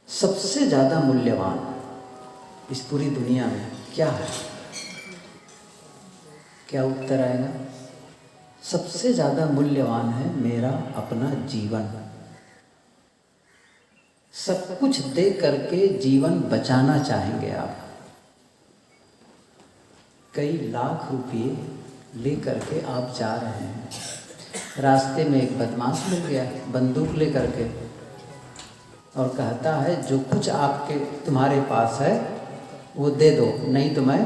सबसे ज़्यादा मूल्यवान इस पूरी दुनिया में क्या है? क्या उत्तर आएगा? सबसे ज़्यादा मूल्यवान है मेरा अपना जीवन। सब कुछ दे करके जीवन बचाना चाहेंगे आप। कई लाख रुपए ले करके आप जा रहे हैं, रास्ते में एक बदमाश मिल गया बंदूक ले करके और कहता है जो कुछ आपके तुम्हारे पास है वो दे दो, नहीं तो मैं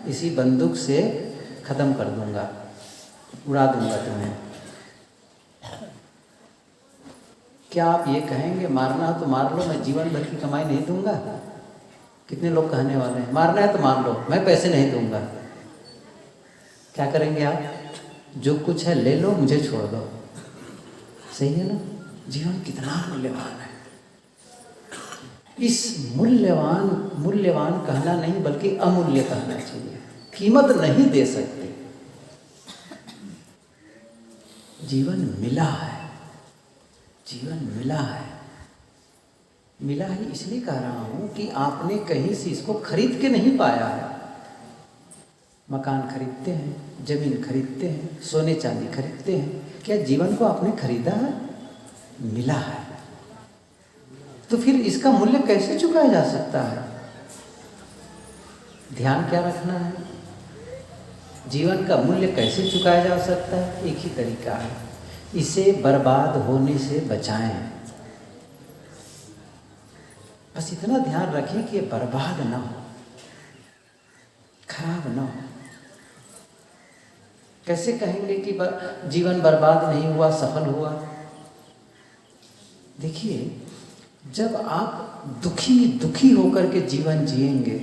इसी बंदूक से ख़त्म कर दूंगा, उड़ा दूंगा तुम्हें। क्या आप ये कहेंगे मारना है तो मार लो, मैं जीवन भर की कमाई नहीं दूंगा? कितने लोग कहने वाले हैं मारना है तो मार लो, मैं पैसे नहीं दूंगा। क्या करेंगे आप? जो कुछ है ले लो, मुझे छोड़ दो। सही है ना? जीवन कितना मूल्यवान है। इस मूल्यवान कहना नहीं बल्कि अमूल्य कहना चाहिए। कीमत नहीं दे सकते। जीवन मिला है, जीवन मिला है। मिला है इसलिए कह रहा हूं कि आपने कहीं से इसको खरीद के नहीं पाया है। मकान खरीदते हैं, जमीन खरीदते हैं, सोने चांदी खरीदते हैं, क्या जीवन को आपने खरीदा है? मिला है। तो फिर इसका मूल्य कैसे चुकाया जा सकता है? ध्यान क्या रखना है? जीवन का मूल्य कैसे चुकाया जा सकता है? एक ही तरीका है, इसे बर्बाद होने से बचाएं। बस इतना ध्यान रखें कि ये बर्बाद ना हो, खराब ना हो। कैसे कहेंगे कि जीवन बर्बाद नहीं हुआ, सफल हुआ? देखिए, जब आप दुखी होकर के जीवन जिएंगे,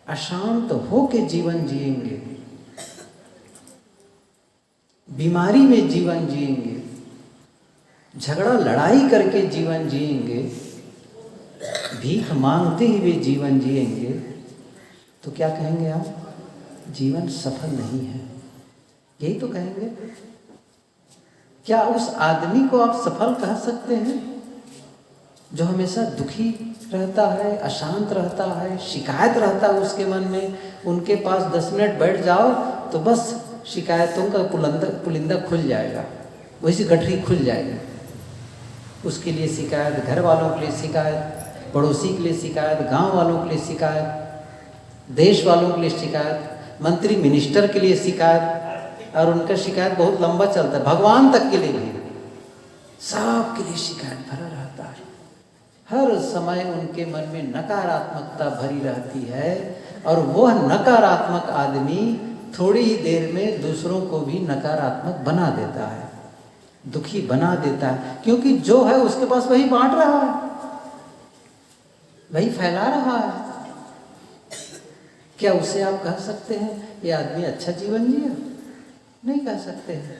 अशांत हो के जीवन जिएंगे, बीमारी में जीवन जिएंगे, झगड़ा लड़ाई करके जीवन जिएंगे, भीख मांगते हुए जीवन जिएंगे, तो क्या कहेंगे आप? जीवन सफल नहीं है। यही तो कहेंगे। क्या उस आदमी को आप सफल कह सकते हैं जो हमेशा दुखी रहता है, अशांत रहता है, शिकायत रहता है उसके मन में? उनके पास 10 मिनट बैठ जाओ तो बस शिकायतों का पुलिंदा खुल जाएगा, वैसी गठरी खुल जाएगी। उसके लिए शिकायत, घर वालों के लिए शिकायत, पड़ोसी के लिए शिकायत, गांव वालों के लिए शिकायत, देश वालों के लिए शिकायत, मंत्री मिनिस्टर के लिए शिकायत, और उनका शिकायत बहुत लंबा चलता है, भगवान तक के लिए भी, सबके लिए शिकायत भरा रहता है। हर समय उनके मन में नकारात्मकता भरी रहती है और वह नकारात्मक आदमी थोड़ी ही देर में दूसरों को भी नकारात्मक बना देता है, दुखी बना देता है, क्योंकि जो है उसके पास वही बांट रहा है, वही फैला रहा है। क्या उसे आप कह सकते हैं ये आदमी अच्छा जीवन जिया? नहीं कह सकते हैं।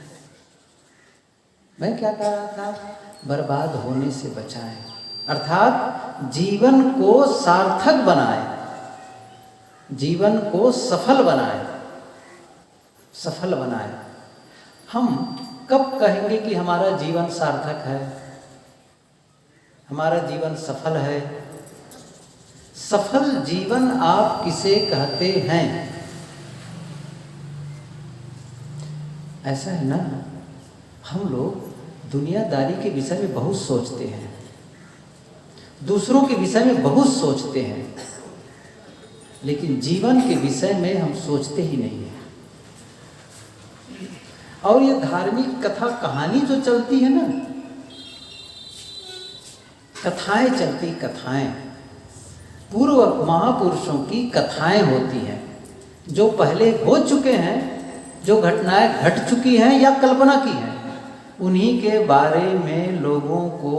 मैं क्या कह रहा था? बर्बाद होने से बचाएं, अर्थात जीवन को सार्थक बनाएं, जीवन को सफल बनाएं, सफल बनाएं। हम कब कहेंगे कि हमारा जीवन सार्थक है, हमारा जीवन सफल है? सफल जीवन आप किसे कहते हैं? ऐसा है ना, हम लोग दुनियादारी के विषय में बहुत सोचते हैं, दूसरों के विषय में बहुत सोचते हैं, लेकिन जीवन के विषय में हम सोचते ही नहीं हैं। और ये धार्मिक कथा कहानी जो चलती है ना, कथाएं चलती, कथाएं, पूर्व महापुरुषों की कथाएं होती हैं जो पहले हो चुके हैं, जो घटनाएं घट चुकी हैं या कल्पना की हैं, उन्हीं के बारे में लोगों को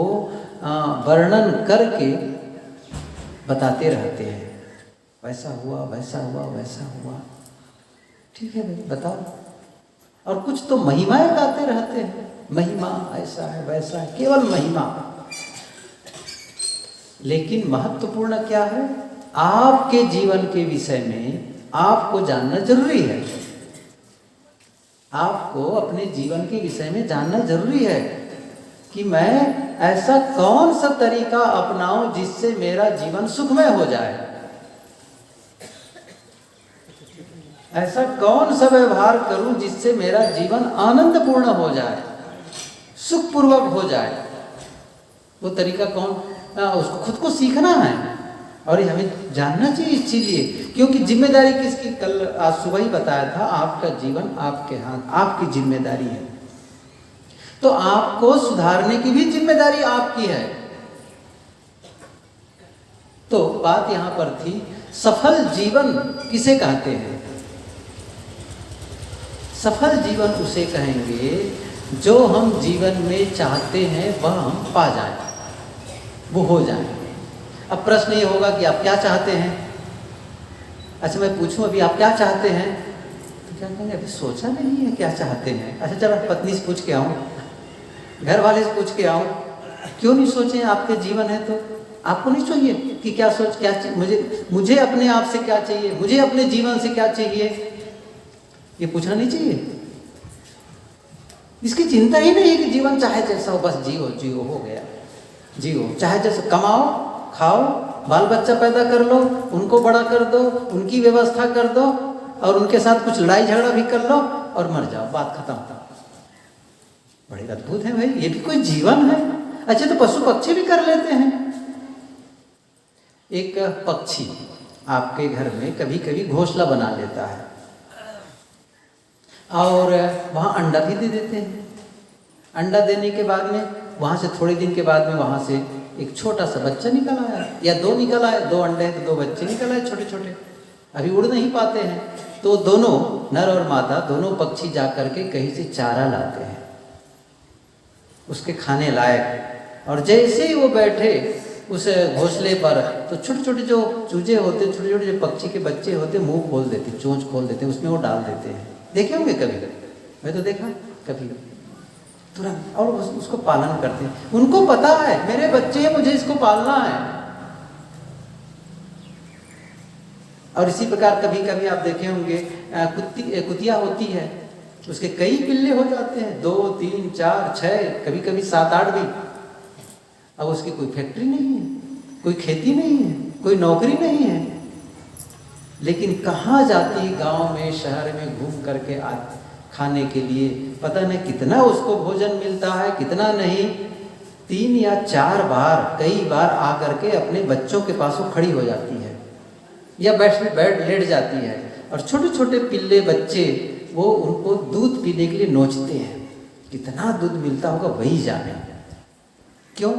वर्णन करके बताते रहते हैं। वैसा हुआ, वैसा हुआ, वैसा हुआ। ठीक है भाई, बताओ। और कुछ तो महिमाएं गाते रहते हैं, महिमा ऐसा है, वैसा है, केवल महिमा। लेकिन महत्वपूर्ण क्या है? आपके जीवन के विषय में आपको जानना जरूरी है। आपको अपने जीवन के विषय में जानना जरूरी है कि मैं ऐसा कौन सा तरीका अपनाऊं जिससे मेरा जीवन सुखमय हो जाए, ऐसा कौन सा व्यवहार करूं जिससे मेरा जीवन आनंदपूर्ण हो जाए, सुखपूर्वक हो जाए। वो तरीका कौन, उसको खुद को सीखना है और ये हमें जानना चाहिए इसलिए, क्योंकि जिम्मेदारी किसकी, कल आज सुबह ही बताया था, आपका जीवन आपके हाथ, आपकी जिम्मेदारी है। तो आपको सुधारने की भी जिम्मेदारी आपकी है। तो बात यहां पर थी, सफल जीवन किसे कहते हैं? सफल जीवन उसे कहेंगे जो हम जीवन में चाहते हैं वह हम पा जाएं, वो हो जाए। अब प्रश्न ये होगा कि आप क्या चाहते हैं? अच्छा मैं पूछूं अभी आप क्या चाहते हैं? तो क्या कहेंगे अभी सोचा नहीं है क्या चाहते हैं। अच्छा चलो पत्नी से पूछ के आऊं, घर वाले से पूछ के आऊं, क्यों नहीं सोचे? आपके जीवन है तो आपको नहीं चाहिए कि क्या सोच, क्या मुझे अपने आप से क्या चाहिए, मुझे अपने जीवन से क्या चाहिए, ये पूछना नहीं चाहिए? इसकी चिंता ही नहीं है कि जीवन चाहे जैसा हो, बस जियो जियो हो गया, जियो चाहे जैसे, कमाओ खाओ, बाल बच्चा पैदा कर लो, उनको बड़ा कर दो, उनकी व्यवस्था कर दो और उनके साथ कुछ लड़ाई झगड़ा भी कर लो और मर जाओ, बात खत्म। बड़े अद्भुत है भाई, ये भी कोई जीवन है? अच्छा तो पशु पक्षी भी कर लेते हैं। एक पक्षी आपके घर में कभी कभी घोंसला बना लेता है और वहाँ अंडा भी दे देते हैं। अंडा देने के बाद में वहाँ से थोड़े दिन के बाद में वहाँ से एक छोटा सा बच्चा निकल आया या दो निकल आए, दो अंडे हैं तो दो बच्चे निकल आए छोटे छोटे, अभी उड़ नहीं पाते हैं। तो दोनों नर और मादा दोनों पक्षी जा करके कहीं से चारा लाते हैं उसके खाने लायक, और जैसे ही वो बैठे उस घोंसले पर तो छोटे छोटे जो चूजे होते, छोटे छोटे जो पक्षी के बच्चे होते, मुंह खोल देते, चोंच खोल देते, उसमें वो डाल देते हैं। देखे होंगे कभी? मैं तो देखा कभी तुरंत, और उसको पालन करते हैं। उनको पता है मेरे बच्चे हैं, मुझे इसको पालना है। और इसी प्रकार कभी कभी आप देखे होंगे कुतिया होती है, उसके कई पिल्ले हो जाते हैं, 2 3 4 6 कभी कभी 7 8 भी। अब उसकी कोई फैक्ट्री नहीं है, कोई खेती नहीं है, कोई नौकरी नहीं है, लेकिन कहाँ जाती है गांव में शहर में घूम करके खाने के लिए, पता नहीं कितना उसको भोजन मिलता है कितना नहीं। 3 या 4 बार कई बार आकर के अपने बच्चों के पास वो खड़ी हो जाती है या बैठ लेट जाती है, और छोटे छोटे पिल्ले बच्चे वो उनको दूध पीने के लिए नोचते हैं। कितना दूध मिलता होगा वही जाने। क्यों?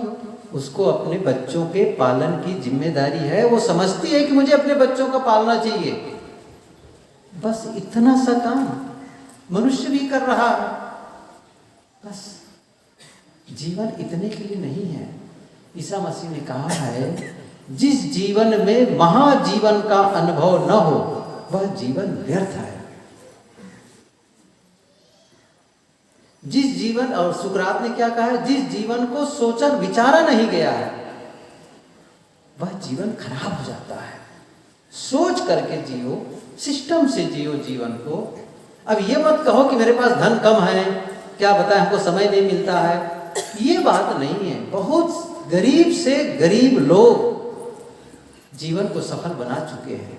उसको अपने बच्चों के पालन की जिम्मेदारी है, वो समझती है कि मुझे अपने बच्चों का पालना चाहिए। बस इतना सा काम मनुष्य भी कर रहा है। बस जीवन इतने के लिए नहीं है। ईसा मसीह ने कहा है जिस जीवन में महाजीवन का अनुभव न हो वह जीवन व्यर्थ है। जिस जीवन, और सुकरात ने क्या कहा है, जिस जीवन को सोचा विचारा नहीं गया है वह जीवन खराब हो जाता है। सोच करके जियो, सिस्टम से जियो जीवन को। अब ये मत कहो कि मेरे पास धन कम है, क्या बताएं हमको समय नहीं मिलता है, ये बात नहीं है। बहुत गरीब से गरीब लोग जीवन को सफल बना चुके हैं,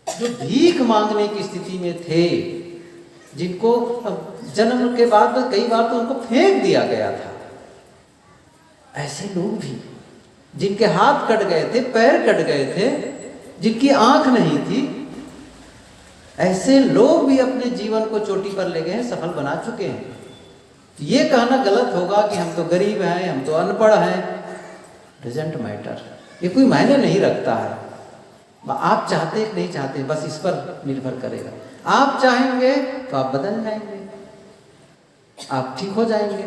जो भीख मांगने की स्थिति में थे, जिनको जन्म के बाद में कई बार तो उनको फेंक दिया गया था। ऐसे लोग भी, जिनके हाथ कट गए थे, पैर कट गए थे, जिनकी आंख नहीं थी, ऐसे लोग भी अपने जीवन को चोटी पर ले गए हैं, सफल बना चुके हैं। ये कहना गलत होगा कि हम तो गरीब हैं, हम तो अनपढ़ हैं। डजंट मैटर, ये कोई मायने नहीं रखता है। आप चाहते हैं कि नहीं चाहते, बस इस पर निर्भर करेगा। आप चाहेंगे तो आप बदल जाएंगे, आप ठीक हो जाएंगे,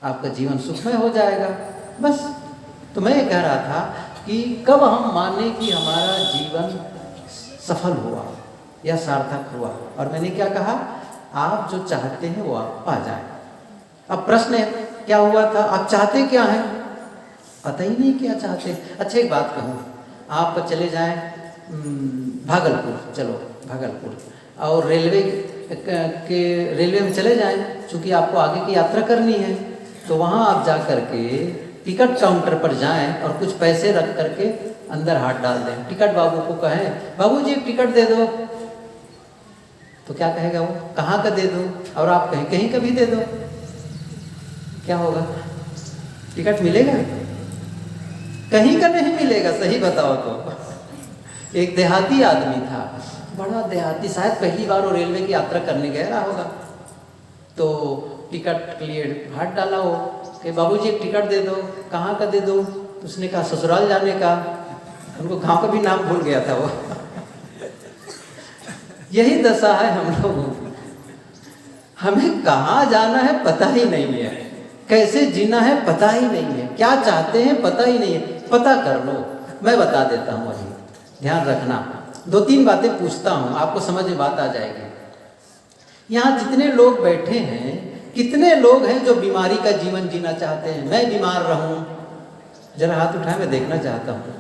आपका जीवन सुखमय हो जाएगा। बस तो मैं ये कह रहा था कि कब हम माने कि हमारा जीवन सफल हुआ या सार्थक हुआ, और मैंने क्या कहा, आप जो चाहते हैं वो आप पा जाए। अब प्रश्न है क्या हुआ था, आप चाहते क्या हैं, पता ही नहीं क्या चाहते। अच्छा एक बात कहूँ, आप चले जाएं भागलपुर, चलो भागलपुर, और रेलवे में चले जाएं, चूँकि आपको आगे की यात्रा करनी है, तो वहाँ आप जा करके टिकट काउंटर पर जाएं और कुछ पैसे रख करके अंदर हाथ डाल दें। टिकट बाबू को कहें, बाबू जी एक टिकट दे दो, तो क्या कहेगा वो, कहाँ का दे दो? और आप कहीं कहीं का भी दे दो, क्या होगा? टिकट मिलेगा? कहीं का नहीं मिलेगा। सही बताओ तो एक देहाती आदमी था, बड़ा देहाती, शायद पहली बार वो रेलवे की यात्रा करने गया रहा होगा। तो टिकट के लिए हाथ डाला वो कि बाबूजी एक टिकट दे दो, कहाँ का दे दो? तो उसने कहा ससुराल जाने का। उनको गाँव का भी नाम भूल गया था वो। यही दशा है हम लोगों की, हमें कहाँ जाना है पता ही नहीं है, कैसे जीना है पता ही नहीं है, क्या चाहते हैं पता ही नहीं है। पता कर लो, मैं बता देता हूँ, अभी ध्यान रखना। 2-3 बातें पूछता हूँ, आपको समझ में बात आ जाएगी। यहाँ जितने लोग बैठे हैं, कितने लोग हैं जो बीमारी का जीवन जीना चाहते हैं? मैं बीमार रहूं, जरा हाथ उठाए, मैं देखना चाहता हूँ।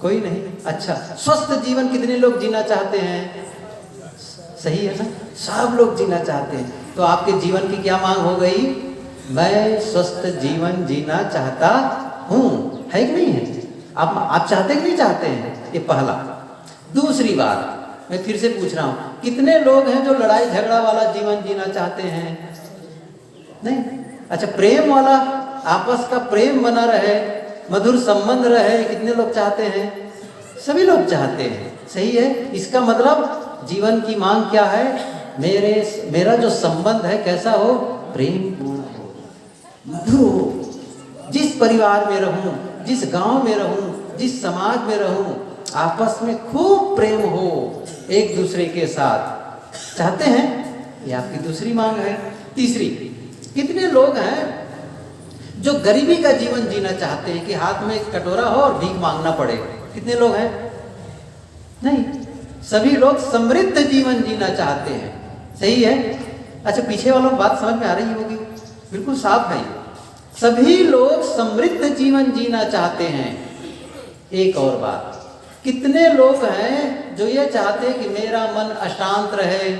कोई नहीं? अच्छा, स्वस्थ जीवन कितने लोग जीना चाहते हैं? सही है ना, सब लोग जीना चाहते हैं। तो आपके जीवन की क्या मांग हो गई? मैं स्वस्थ जीवन जीना चाहता हूँ, है कि नहीं है? आप चाहते कि नहीं चाहते हैं? ये पहला। दूसरी बात मैं फिर से पूछ रहा हूँ, कितने लोग हैं जो लड़ाई झगड़ा वाला जीवन जीना चाहते हैं? नहीं। अच्छा, प्रेम वाला, आपस का प्रेम बना रहे, मधुर संबंध रहे, कितने लोग चाहते हैं? सभी लोग चाहते हैं। सही है। इसका मतलब जीवन की मांग क्या है? मेरा जो संबंध है कैसा हो? प्रेम पूर्ण हो, मधुर हो। जिस परिवार में रहूं, जिस गांव में रहूं, जिस समाज में रहूं, आपस में खूब प्रेम हो एक दूसरे के साथ, चाहते हैं? ये आपकी दूसरी मांग है। तीसरी, कितने लोग हैं जो गरीबी का जीवन जीना चाहते हैं कि हाथ में कटोरा हो और भीख मांगना पड़े? कितने लोग हैं? नहीं, सभी लोग समृद्ध जीवन जीना चाहते हैं। सही है। अच्छा, पीछे वालों बात समझ में आ रही होगी, बिल्कुल साफ है। सभी लोग समृद्ध जीवन जीना चाहते हैं। एक और बात, कितने लोग हैं जो ये चाहते हैं कि मेरा मन अशांत रहे?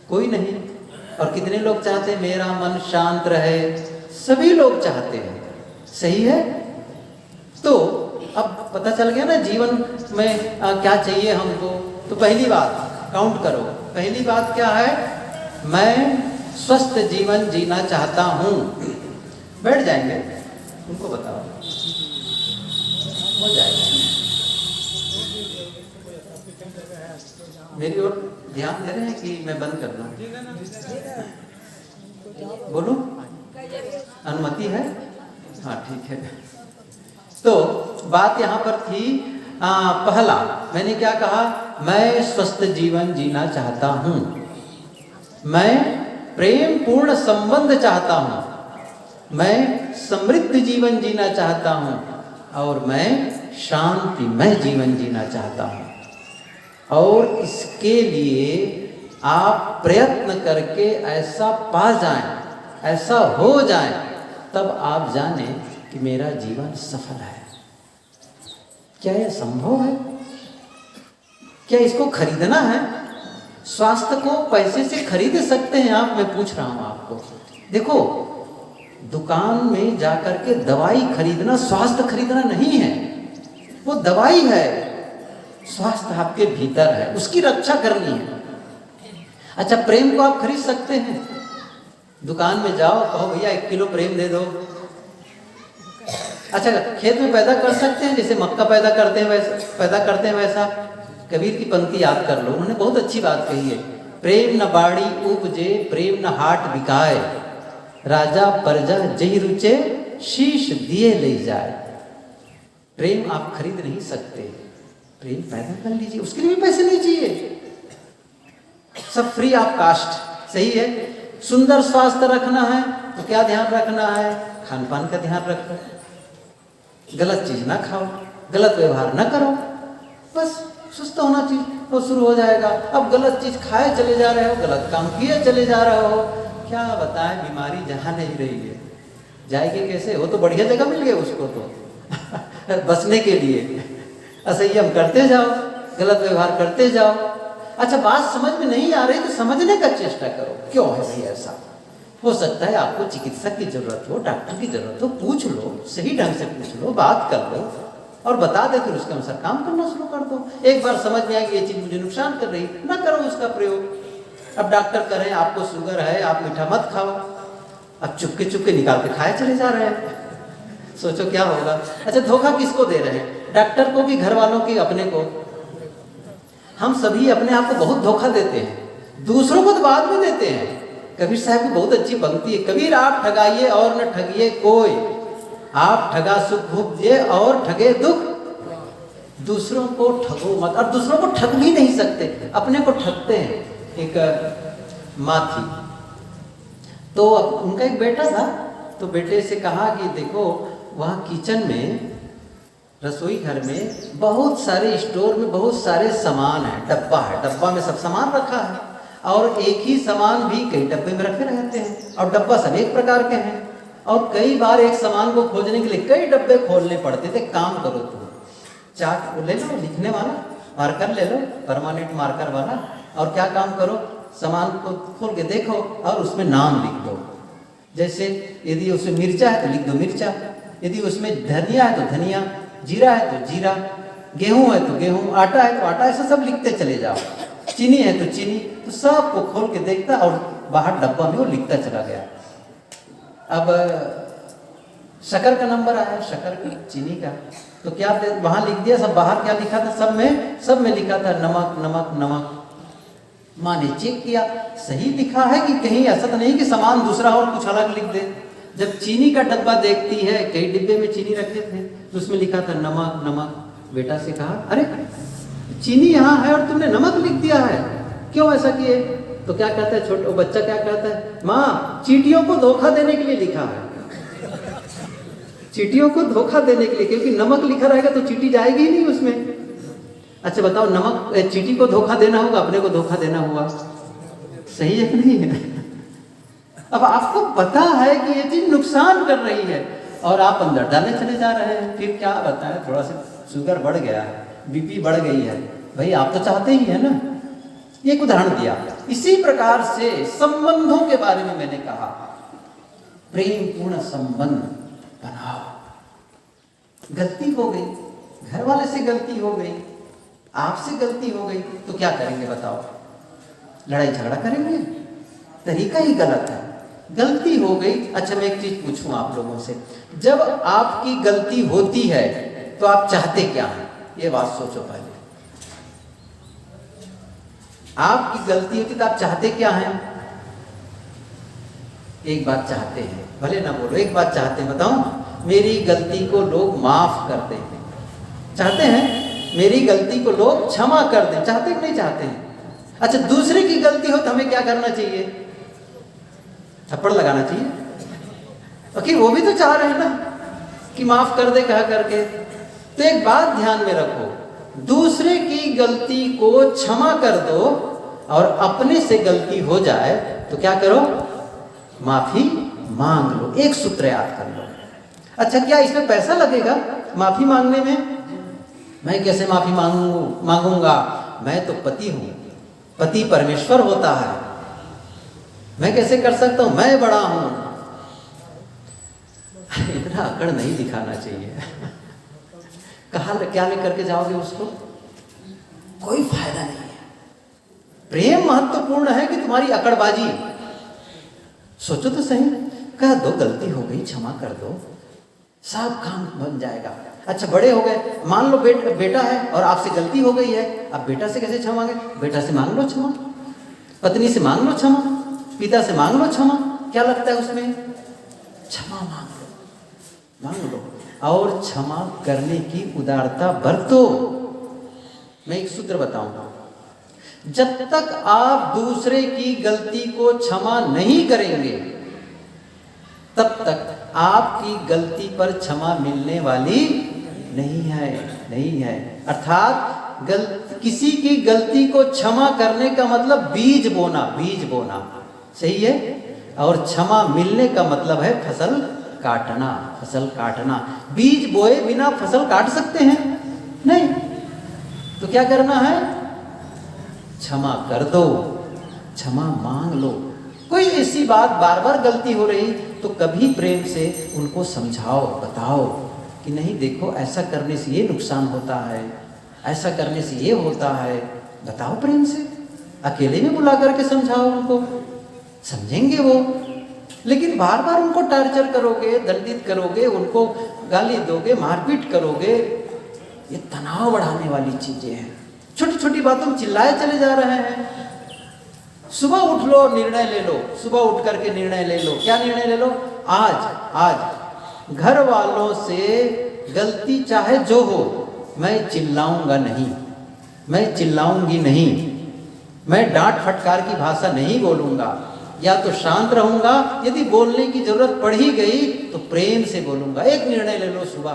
कोई नहीं। और कितने लोग चाहते हैं मेरा मन शांत रहे? सभी लोग चाहते हैं। सही है। तो अब पता चल गया ना जीवन में क्या चाहिए हमको। तो पहली बात काउंट करो, पहली बात क्या है? मैं स्वस्थ जीवन जीना चाहता हूँ। बैठ जाएंगे, उनको बताओ, हो जाएगा। मेरी ओर ध्यान दे रहे हैं कि मैं बंद कर दूं? बोलो, अनुमति है? हाँ ठीक है। तो बात यहाँ पर थी, पहला मैंने क्या कहा? मैं स्वस्थ जीवन जीना चाहता हूँ, मैं प्रेम पूर्ण संबंध चाहता हूँ, मैं समृद्ध जीवन जीना चाहता हूँ, और मैं शांतिमय जीवन जीना चाहता हूँ। और इसके लिए आप प्रयत्न करके ऐसा पा जाएं, ऐसा हो जाएं, तब आप जाने कि मेरा जीवन सफल है। क्या यह संभव है? क्या इसको खरीदना है? स्वास्थ्य को पैसे से खरीद सकते हैं आप? मैं पूछ रहा हूं आपको। देखो, दुकान में जाकर के दवाई खरीदना स्वास्थ्य खरीदना नहीं है, वो दवाई है। स्वास्थ्य आपके भीतर है, उसकी रक्षा करनी है। अच्छा, प्रेम को आप खरीद सकते हैं? दुकान में जाओ, कहो भैया 1 किलो प्रेम दे दो। अच्छा, खेत में पैदा कर सकते हैं, जैसे मक्का पैदा करते हैं वैसा। कबीर की पंक्ति याद कर लो, उन्होंने बहुत अच्छी बात कही है। प्रेम न बाड़ी उपजे, प्रेम न हाट बिकाए, राजा प्रजा जही रुचे, शीश दिए ले जाए। प्रेम आप खरीद नहीं सकते, प्रेम पैदा कर लीजिए, उसके लिए भी पैसे नहीं चाहिए, सब फ्री ऑफ कास्ट। सही है। सुंदर स्वास्थ्य रखना है तो क्या ध्यान रखना है? खान पान का ध्यान रखो, गलत चीज ना खाओ, गलत व्यवहार ना करो, बस सुस्त होना चाहिए, वो शुरू हो जाएगा। अब गलत चीज खाए चले जा रहे हो, गलत काम किए चले जा रहे हो, क्या बताएं, बीमारी जहाँ नहीं रही है, जाएगी कैसे? वो तो बढ़िया जगह मिल गई उसको तो बसने के लिए। असंयम करते जाओ, गलत व्यवहार करते जाओ। अच्छा, बात समझ में नहीं आ रही तो समझने का चेष्टा करो, क्यों है भाई ऐसा? हो सकता है आपको चिकित्सक की जरूरत हो, डॉक्टर की जरूरत हो, पूछ लो, सही ढंग से पूछ लो, बात कर लो और बता दे, फिर उसके अनुसार काम करना शुरू कर दो। एक बार समझ में आए कि ये चीज मुझे नुकसान कर रही, ना करो उसका प्रयोग। अब डॉक्टर करें आपको शुगर है, आप मीठा मत खाओ, अब चुपके चुपके निकाल के खाए चले जा रहे हैं, सोचो क्या होगा। अच्छा, धोखा किसको दे रहे हैं, डॉक्टर को कि घर वालों की, अपने को? हम सभी अपने आप को बहुत धोखा देते हैं, दूसरों को तो बाद में देते हैं। कबीर साहब की बहुत अच्छी पंक्ति है, कबीर आप ठगाइए और न ठगिए कोई, आप ठगा सुख भोग दिए और ठगे दुख, दूसरों को ठगो मत। और दूसरों को ठग भी नहीं सकते, अपने को ठगते हैं। एक माँ थी, तो उनका एक बेटा था, तो बेटे से कहा कि देखो वहाँ किचन में, रसोई घर में बहुत सारे स्टोर में बहुत सारे सामान है, डब्बा है, डब्बा में सब सामान रखा है और एक ही सामान भी कई डब्बे में रखे रहते हैं और डब्बा सब एक प्रकार के हैं और कई बार एक सामान को खोजने के लिए कई डब्बे खोलने पड़ते थे। काम करो तुम, चाक ले लो, लिखने वाला मार्कर ले लो, परमानेंट मार्कर वाला, और क्या काम करो, सामान को खोल के देखो और उसमें नाम लिख दो। जैसे यदि उसमें मिर्चा है तो लिख दो मिर्चा, यदि उसमें धनिया है तो धनिया, जीरा है तो जीरा, गेहूं है तो गेहूं, आटा है तो आटा, ऐसा सब लिखते चले जाओ, चीनी है तो चीनी, तो सबको खोल के देखता और बाहर डब्बा में वो लिखता चला गया। अब शक्कर का नंबर आया, शक्कर की, चीनी का, तो क्या वहां लिख दिया, सब बाहर क्या लिखा था, सब में लिखा था नमक नमक नमक। माँ ने चेक किया, सही लिखा है कि कहीं ऐसा तो नहीं कि सामान दूसरा और कुछ अलग लिख दे। जब चीनी का डब्बा देखती है, कई डिब्बे में चीनी रखे थे, तो उसमें लिखा था नमक नमक। बेटा से कहा, अरे चीनी यहाँ है और तुमने नमक लिख दिया है, क्यों ऐसा किए? तो क्या कहता है छोटा बच्चा, क्या कहता है, माँ चींटियों को धोखा देने के लिए लिखा है, चींटियों को धोखा देने के लिए, क्योंकि नमक लिखा रहेगा तो चींटी जाएगी ही नहीं उसमें। अच्छा बताओ, नमक चींटी को धोखा देना होगा, अपने को धोखा देना हुआ, सही है नहीं है? अब आपको पता है कि ये चीज नुकसान कर रही है और आप अंदर डालने चले जा रहे हैं, फिर क्या बताएं, थोड़ा सा शुगर बढ़ गया, बीपी बढ़ गई है, भाई आप तो चाहते ही है ना। एक उदाहरण दिया। इसी प्रकार से संबंधों के बारे में मैंने कहा, प्रेम पूर्ण संबंध बनाओ। गलती हो गई, घर वाले से गलती हो गई, आपसे गलती हो गई, तो क्या करेंगे बताओ? लड़ाई झगड़ा करेंगे? तरीका ही गलत है। गलती हो गई, अच्छा मैं एक चीज पूछूं आप लोगों से, जब आपकी गलती होती है तो आप चाहते क्या हैं? ये बात सोचो पहले। आपकी गलती होती तो आप चाहते क्या हैं? एक बात चाहते हैं, भले ना बोलो, एक बात चाहते हैं, बताओ, मेरी गलती को लोग माफ कर दें, चाहते हैं? मेरी गलती को लोग क्षमा कर दें, चाहते कि नहीं चाहते हैं? अच्छा, दूसरे की गलती हो तो हमें क्या करना चाहिए? थप्पड़ लगाना चाहिए। ओके, वो भी तो चाह रहे हैं ना कि माफ कर दे कहा करके। तो एक बात ध्यान में रखो, दूसरे की गलती को क्षमा कर दो और अपने से गलती हो जाए तो क्या करो? माफी मांग लो। एक सूत्र याद कर लो। अच्छा, क्या इसमें पैसा लगेगा माफी मांगने में? मैं कैसे माफी मांगूंगा? मैं तो पति हूं, पति परमेश्वर होता है, मैं कैसे कर सकता हूं? मैं बड़ा हूं। इतना अकड़ नहीं दिखाना चाहिए। कहाँ क्या लेकर के जाओगे उसको? कोई फायदा नहीं है। प्रेम महत्वपूर्ण है कि तुम्हारी अकड़बाजी? सोचो तो सही, कह दो गलती हो गई, क्षमा कर दो, सब काम बन जाएगा। अच्छा, बड़े हो गए, मान लो बेटा है और आपसे गलती हो गई है, अब बेटा से कैसे क्षमा मांगे? बेटा से मांग लो क्षमा, पत्नी से मांग लो क्षमा, पिता से मांग लो क्षमा। क्या लगता है उसमें? क्षमा मांग लो और क्षमा करने की उदारता बरतो। मैं एक सूत्र बताऊंगा, जब तक आप दूसरे की गलती को क्षमा नहीं करेंगे तब तक आपकी गलती पर क्षमा मिलने वाली नहीं है। अर्थात किसी की गलती को क्षमा करने का मतलब बीज बोना, सही है? और क्षमा मिलने का मतलब है फसल काटना। बीज बोए बिना फसल काट सकते हैं? नहीं। तो क्या करना है? क्षमा कर दो, क्षमा मांग लो, कोई ऐसी बात बार बार गलती हो रही तो कभी प्रेम से उनको समझाओ, बताओ कि नहीं देखो ऐसा करने से ये नुकसान होता है, ऐसा करने से ये होता है। बताओ प्रेम से, अकेले में बुला करके समझाओ उनको, समझेंगे वो। लेकिन बार बार उनको टार्चर करोगे, दंडित करोगे, उनको गाली दोगे, मारपीट करोगे, ये तनाव बढ़ाने वाली चीजें हैं। छोटी छोटी बातों में चिल्लाए चले जा रहे हैं। सुबह उठ लो, निर्णय ले लो, सुबह उठ करके निर्णय ले लो। क्या निर्णय ले लो? आज घर वालों से गलती चाहे जो हो, मैं चिल्लाऊंगा नहीं, मैं चिल्लाऊंगी नहीं, मैं डांट फटकार की भाषा नहीं बोलूंगा, या तो शांत रहूंगा, यदि बोलने की जरूरत पड़ ही गई तो प्रेम से बोलूंगा। एक निर्णय ले लो सुबह।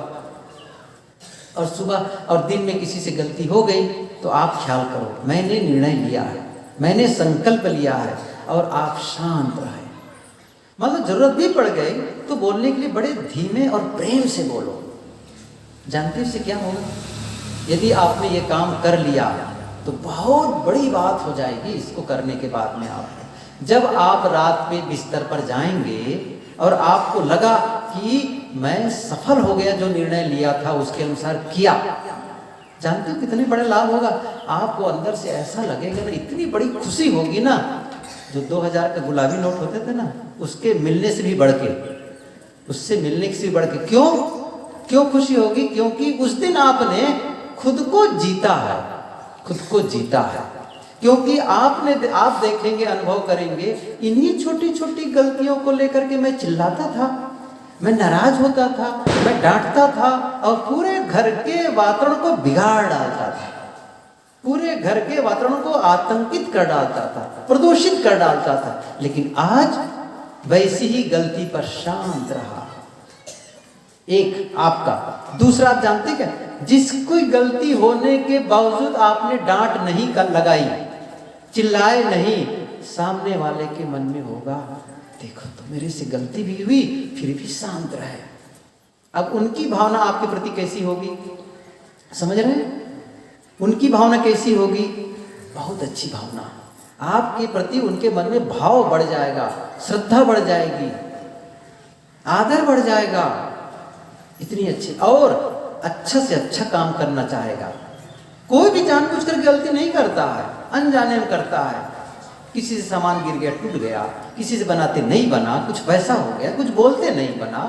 और सुबह और दिन में किसी से गलती हो गई तो आप ख्याल करो, मैंने निर्णय लिया है, मैंने संकल्प लिया है, और आप शांत रहे। मतलब जरूरत भी पड़ गई तो बोलने के लिए बड़े धीमे और प्रेम से बोलो। जानते इससे क्या होगा? यदि आपने ये काम कर लिया तो बहुत बड़ी बात हो जाएगी इसको करने के बाद में। आप जब आप रात में बिस्तर पर जाएंगे और आपको लगा कि मैं सफल हो गया, जो निर्णय लिया था उसके अनुसार किया, जानते हो कितने बड़ा लाभ होगा आपको? अंदर से ऐसा लगेगा ना, इतनी बड़ी खुशी होगी ना, जो 2000 का गुलाबी नोट होते थे ना, उसके मिलने से भी बढ़ के, उससे मिलने से भी बढ़ के। क्यों खुशी होगी? क्योंकि उस दिन आपने खुद को जीता है, खुद को जीता है। क्योंकि आप देखेंगे, अनुभव करेंगे, इन्हीं छोटी छोटी गलतियों को लेकर के मैं चिल्लाता था, मैं नाराज होता था, मैं डांटता था और पूरे घर के वातावरण को बिगाड़ डालता था, पूरे घर के वातावरण को आतंकित कर डालता था, प्रदूषित कर डालता था। लेकिन आज वैसी ही गलती पर शांत रहा। एक आपका। दूसरा, आप जानते क्या, जिस कोई गलती होने के बावजूद आपने डांट नहीं लगाई, चिल्लाए नहीं, सामने वाले के मन में होगा देखो तो मेरे से गलती भी हुई फिर भी शांत रहे। अब उनकी भावना आपके प्रति कैसी होगी? समझ रहे हैं? उनकी भावना कैसी होगी? बहुत अच्छी भावना। आपके प्रति उनके मन में भाव बढ़ जाएगा, श्रद्धा बढ़ जाएगी, आदर बढ़ जाएगा, इतनी अच्छी, और अच्छा से अच्छा काम करना चाहेगा। कोई भी जानबूझकर गलती नहीं करता है, अनजाने में करता है। किसी से सामान गिर गया, टूट गया, किसी से बनाते नहीं बना, कुछ वैसा हो गया, कुछ बोलते नहीं बना,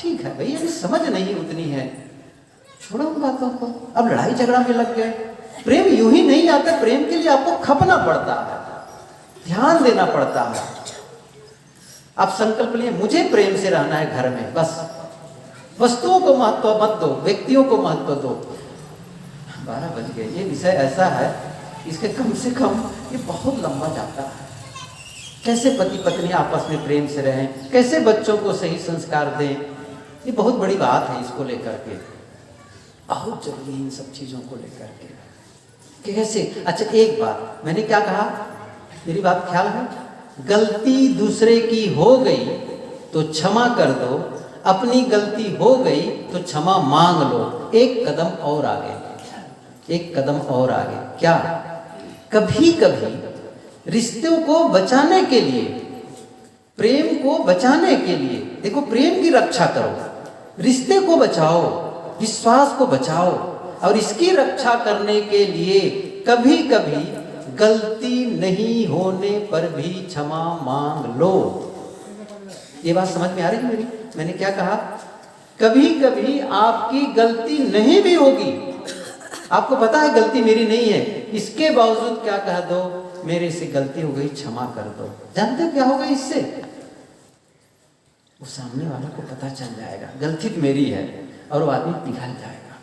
ठीक है भैया, अभी समझ नहीं उतनी है, छोड़ो उन बातों को। अब लड़ाई झगड़ा में लग गए। प्रेम यूं ही नहीं आता, प्रेम के लिए आपको खपना पड़ता है, ध्यान देना पड़ता है। आप संकल्प लिए मुझे प्रेम से रहना है घर में, बस वस्तुओं को महत्व मत दो, व्यक्तियों को महत्व दो। 12 बज गए। ये विषय ऐसा है, इसके कम से कम ये बहुत लंबा जाता है। कैसे पति पत्नी आपस में प्रेम से रहें, कैसे बच्चों को सही संस्कार दें, ये बहुत बड़ी बात है। इसको लेकर के बहुत जरूरी है, इन सब चीजों को लेकर के कैसे। अच्छा, एक बात मैंने क्या कहा, मेरी बात ख्याल है? गलती दूसरे की हो गई तो क्षमा कर दो, अपनी गलती हो गई तो क्षमा मांग लो। एक कदम और आगे, एक कदम और आगे। क्या? कभी कभी रिश्तों को बचाने के लिए, प्रेम को बचाने के लिए, देखो प्रेम की रक्षा करो, रिश्ते को बचाओ, विश्वास को बचाओ, और इसकी रक्षा करने के लिए कभी कभी गलती नहीं होने पर भी क्षमा मांग लो। ये बात समझ में आ रही है मेरी? मैंने क्या कहा? कभी कभी आपकी गलती नहीं भी होगी, आपको पता है गलती मेरी नहीं है, इसके बावजूद क्या कह दो, मेरे से गलती हो गई, क्षमा कर दो। जानते क्या होगा इससे? वो सामने वाले को पता चल जाएगा गलती तो मेरी है, और वो आदमी पिघल जाएगा।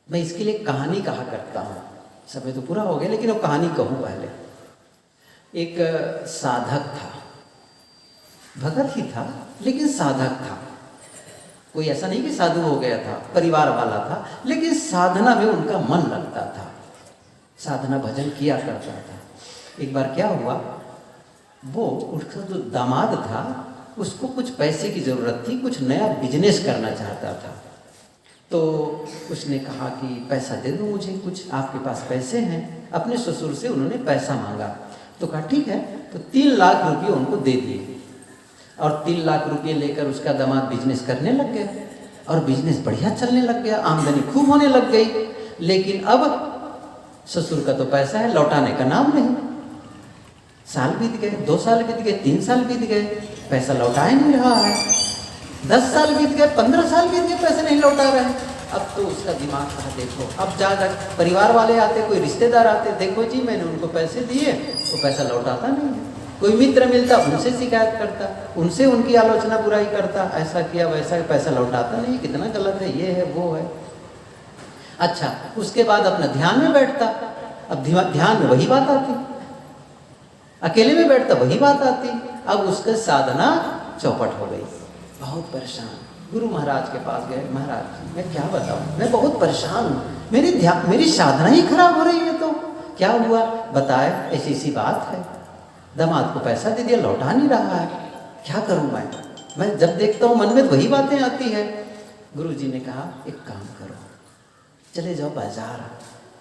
मैं इसके लिए कहानी कहा करता हूँ। समय तो पूरा हो गया, लेकिन वो कहानी कहूँ पहले। एक साधक था, भगत ही था लेकिन साधक था। कोई ऐसा नहीं कि साधु हो गया था, परिवार वाला था, लेकिन साधना में उनका मन लगता था, साधना भजन किया करता था। एक बार क्या हुआ, वो उसका जो दामाद था उसको कुछ पैसे की ज़रूरत थी, कुछ नया बिजनेस करना चाहता था। तो उसने कहा कि पैसा दे दो मुझे कुछ, आपके पास पैसे हैं। अपने ससुर से उन्होंने पैसा मांगा। तो कहा ठीक है, तो 3 लाख रुपये उनको दे दिए और 3 लाख रुपये लेकर उसका दामाद बिजनेस करने लग गया और बिजनेस बढ़िया चलने लग गया, आमदनी खूब होने लग गई। लेकिन अब ससुर का तो पैसा है, लौटाने का नाम नहीं। साल बीत गए, 2 साल बीत गए, 3 साल बीत गए, पैसा लौटा ही नहीं रहा है। 10 साल बीत गए, 15 साल बीत गए, पैसे नहीं लौटा रहे हैं। अब तो उसका दिमाग कहा देखो, अब जा परिवार वाले आते, कोई रिश्तेदार आते, देखो जी मैंने उनको पैसे दिए, वो पैसा लौटाता नहीं है। कोई मित्र मिलता, उनसे शिकायत करता, उनसे उनकी आलोचना बुराई करता, ऐसा किया वैसा, पैसा लौटाता नहीं, कितना गलत है, ये है वो है। अच्छा, उसके बाद अपना ध्यान में बैठता, अब ध्यान में वही बात आती, अकेले में बैठता वही बात आती। अब उसका साधना चौपट हो गई, बहुत परेशान। गुरु महाराज के पास गए, महाराज मैं क्या बताऊं, मैं बहुत परेशान हूँ, मेरी साधना ही खराब हो रही है। तो क्या हुआ, बताए ऐसी सी बात है, दामाद को पैसा दे दिया, लौटा नहीं रहा है, क्या करूं मैं जब देखता हूँ मन में वही बातें आती है। गुरु जी ने कहा एक काम करो, चले जाओ बाजार,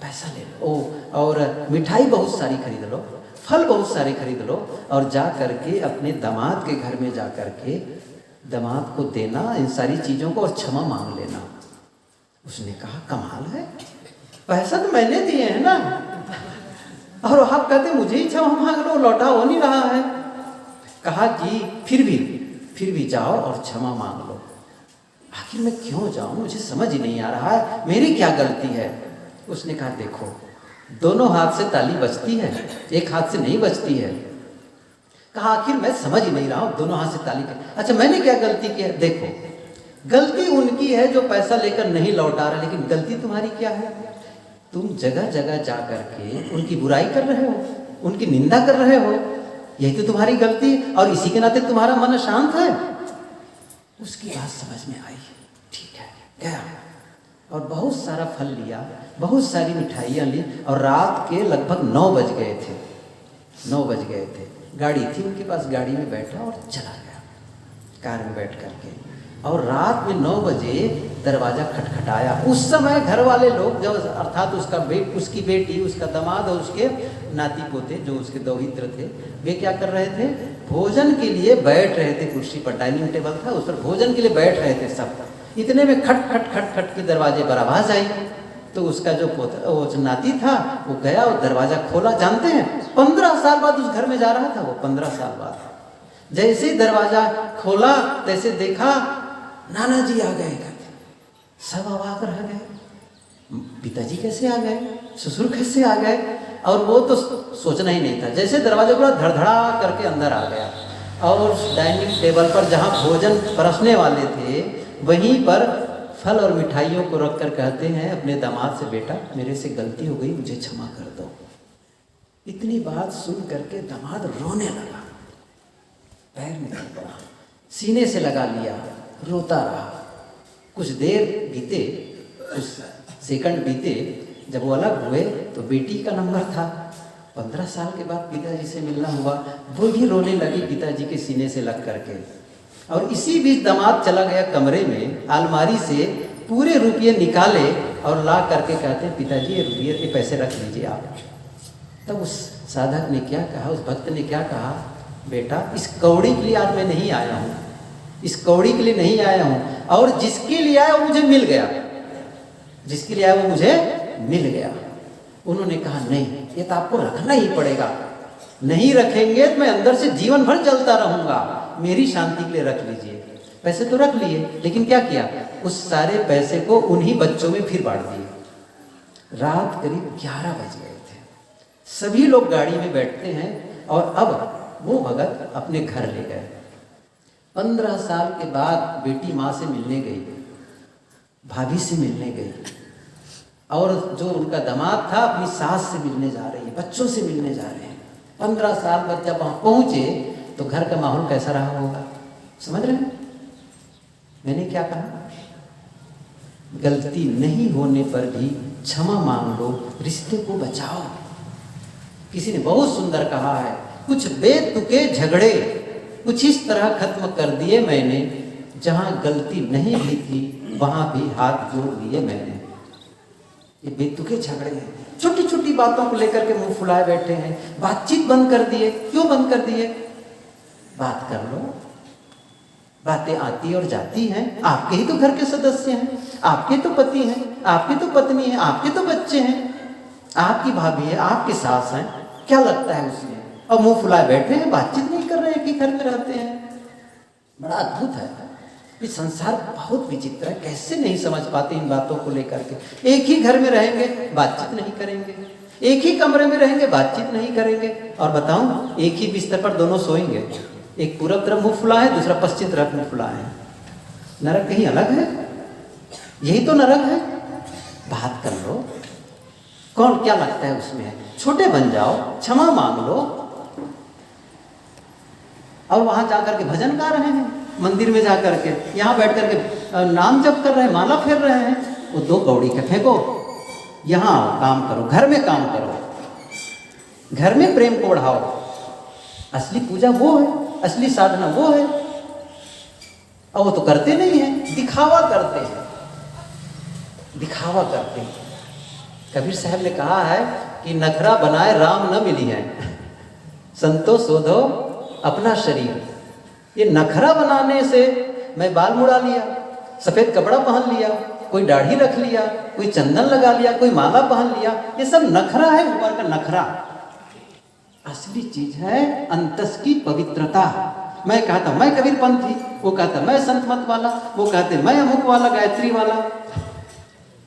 पैसा ले लो, और मिठाई बहुत सारी खरीद लो, फल बहुत सारे खरीद लो, और जा करके अपने दामाद के घर में जा करके दामाद को देना इन सारी चीज़ों को और क्षमा मांग लेना। उसने कहा कमाल है, पैसा तो मैंने दिए हैं ना, और आप कहते मुझे ही क्षमा मांग लो, लौटा हो नहीं रहा है। कहा जी फिर भी जाओ और क्षमा मांग लो। आखिर मैं क्यों जाऊं, मुझे समझ ही नहीं आ रहा है, मेरी क्या गलती है। उसने कहा देखो, दोनों हाथ से ताली बजती है, एक हाथ से नहीं बजती है। कहा आखिर मैं समझ ही नहीं रहा हूं, दोनों हाथ से ताली अच्छा मैंने क्या गलती की है। देखो, गलती उनकी है जो पैसा लेकर नहीं लौटा रहा, लेकिन गलती तुम्हारी क्या है, तुम जगह जगह जा करके उनकी बुराई कर रहे हो, उनकी निंदा कर रहे हो, यही तो तुम्हारी गलती, और इसी के नाते तुम्हारा मन अशांत है। उसकी बात समझ में आई, ठीक है, गया और बहुत सारा फल लिया, बहुत सारी मिठाइयाँ ली, और रात के लगभग 9 बज गए थे, 9 बज गए थे। गाड़ी थी उनके पास, गाड़ी में बैठा और चला गया कार में बैठ करके, और रात में 9 बजे दरवाज़ा खटखटाया। उस समय घर वाले लोग, जब अर्थात उसकी बेटी, उसका दामाद और उसके नाती पोते जो उसके दौहित्र थे, वे क्या कर रहे थे, भोजन के लिए बैठ रहे थे कुर्सी पर, डाइनिंग टेबल था उस पर भोजन के लिए बैठ रहे थे सब। इतने में खट खट खट खट के दरवाजे पर आवाज़ आई, तो उसका जो पोता, वो जो नाती था, वो गया और दरवाज़ा खोला। जानते हैं 15 साल बाद उस घर में जा रहा था वो, 15 साल बाद जैसे ही दरवाज़ा खोला तैसे देखा नाना जी आ गए, सब अवाक रह गए, पिताजी कैसे आ गए, ससुर कैसे आ गए, और वो तो सोचना ही नहीं था। जैसे दरवाजा पूरा धड़धड़ा करके अंदर आ गया, और डाइनिंग टेबल पर जहाँ भोजन परसने वाले थे वहीं पर फल और मिठाइयों को रख कर कहते हैं अपने दामाद से, बेटा मेरे से गलती हो गई, मुझे क्षमा कर दो। इतनी बात सुन करके दामाद रोने लगा, पैर में पड़ा, सीने से लगा लिया, रोता रहा। कुछ देर बीते, कुछ सेकंड बीते, जब वो अलग हुए तो बेटी का नंबर था। 15 साल के बाद पिताजी से मिलना हुआ, वो भी रोने लगी पिताजी के सीने से लग करके। और इसी बीच दामाद चला गया कमरे में, अलमारी से पूरे रुपये निकाले और ला करके कहते हैं पिताजी ये रुपये, ये पैसे रख लीजिए आप। तब उस साधक ने क्या कहा, उस भक्त ने क्या कहा, बेटा इस कौड़ी के लिए आज मैं नहीं आया हूँ, इस कौड़ी के लिए नहीं आया हूँ, और जिसके लिए आया वो मुझे मिल गया, जिसके लिए आया वो मुझे मिल गया। उन्होंने कहा नहीं, ये तो आपको रखना ही पड़ेगा, नहीं रखेंगे तो मैं अंदर से जीवन भर जलता रहूंगा, मेरी शांति के लिए रख लीजिए। पैसे तो रख लिए, लेकिन क्या किया, उस सारे पैसे को उन्हीं बच्चों में फिर बांट दिए। रात करीब 11 बज गए थे, सभी लोग गाड़ी में बैठते हैं, और अब वो भगत अपने घर ले गए। 15 साल के बाद बेटी माँ से मिलने गई, भाभी से मिलने गई, और जो उनका दामाद था अपनी सास से मिलने जा रही है, बच्चों से मिलने जा रहे हैं। 15 साल बाद जब वहाँ पहुँचे तो घर का माहौल कैसा रहा होगा, समझ रहे हैं। मैंने क्या कहा, गलती नहीं होने पर भी क्षमा मांग लो, रिश्ते को बचाओ। किसी ने बहुत सुंदर कहा है, कुछ बेतुके झगड़े कुछ इस तरह खत्म कर दिए मैंने, जहाँ गलती नहीं भी थी वहाँ भी हाथ जोड़ दिए मैंने। ये बेतुके झगड़े हैं, छोटी छोटी बातों को लेकर के मुंह फुलाए बैठे हैं, बातचीत बंद कर दिए। क्यों बंद कर दिए? बात कर लो, बातें आती और जाती हैं। आपके ही तो घर के सदस्य हैं, आपके तो पति हैं, आपकी तो पत्नी है, आपके तो बच्चे हैं, आपकी भाभी है, आपकी सास है, क्या लगता है उसमें? और मुंह फुलाए बैठे हैं, बातचीत नहीं कर रहे हैं कि घर में रहते हैं। बड़ा अद्भुत है ये संसार, बहुत विचित्र है। कैसे नहीं समझ पाते इन बातों को लेकर के। एक ही घर में रहेंगे, बातचीत नहीं करेंगे, एक ही कमरे में रहेंगे, बातचीत नहीं करेंगे, और बताऊं एक ही बिस्तर पर दोनों सोएंगे, एक पूरब तरफ मुंह फुला है, दूसरा पश्चिम तरफ मुंह फुला है। नरक कहीं अलग है? यही तो नरक है। बात कर लो, कौन क्या लगता है उसमें? छोटे बन जाओ, क्षमा मांग लो, और वहां जाकर के भजन गा रहे हैं, मंदिर में जाकर के, यहाँ बैठ करके नाम जप कर रहे हैं, माला फेर रहे हैं, वो 2 कौड़ी के फेंको, यहाँ आओ, काम करो, घर में काम करो, घर में प्रेम को बढ़ाओ। असली पूजा वो है, असली साधना वो है, और वो तो करते नहीं है, दिखावा करते हैं, दिखावा करते हैं। कबीर साहब ने कहा है कि नखरा बनाए राम न मिली है, संतो शोधो अपना शरीर। ये नखरा बनाने से मैं बाल मुड़ा लिया, सफेद कपड़ा पहन लिया, कोई दाढ़ी रख लिया, कोई चंदन लगा लिया, कोई माला पहन लिया, ये सब नखरा है, ऊपर का नखरा। असली चीज है अंतस की पवित्रता। मैं कहता मैं कबीर पंथी, वो कहता मैं संत मत वाला, वो कहते मैं अमुक वाला, गायत्री वाला।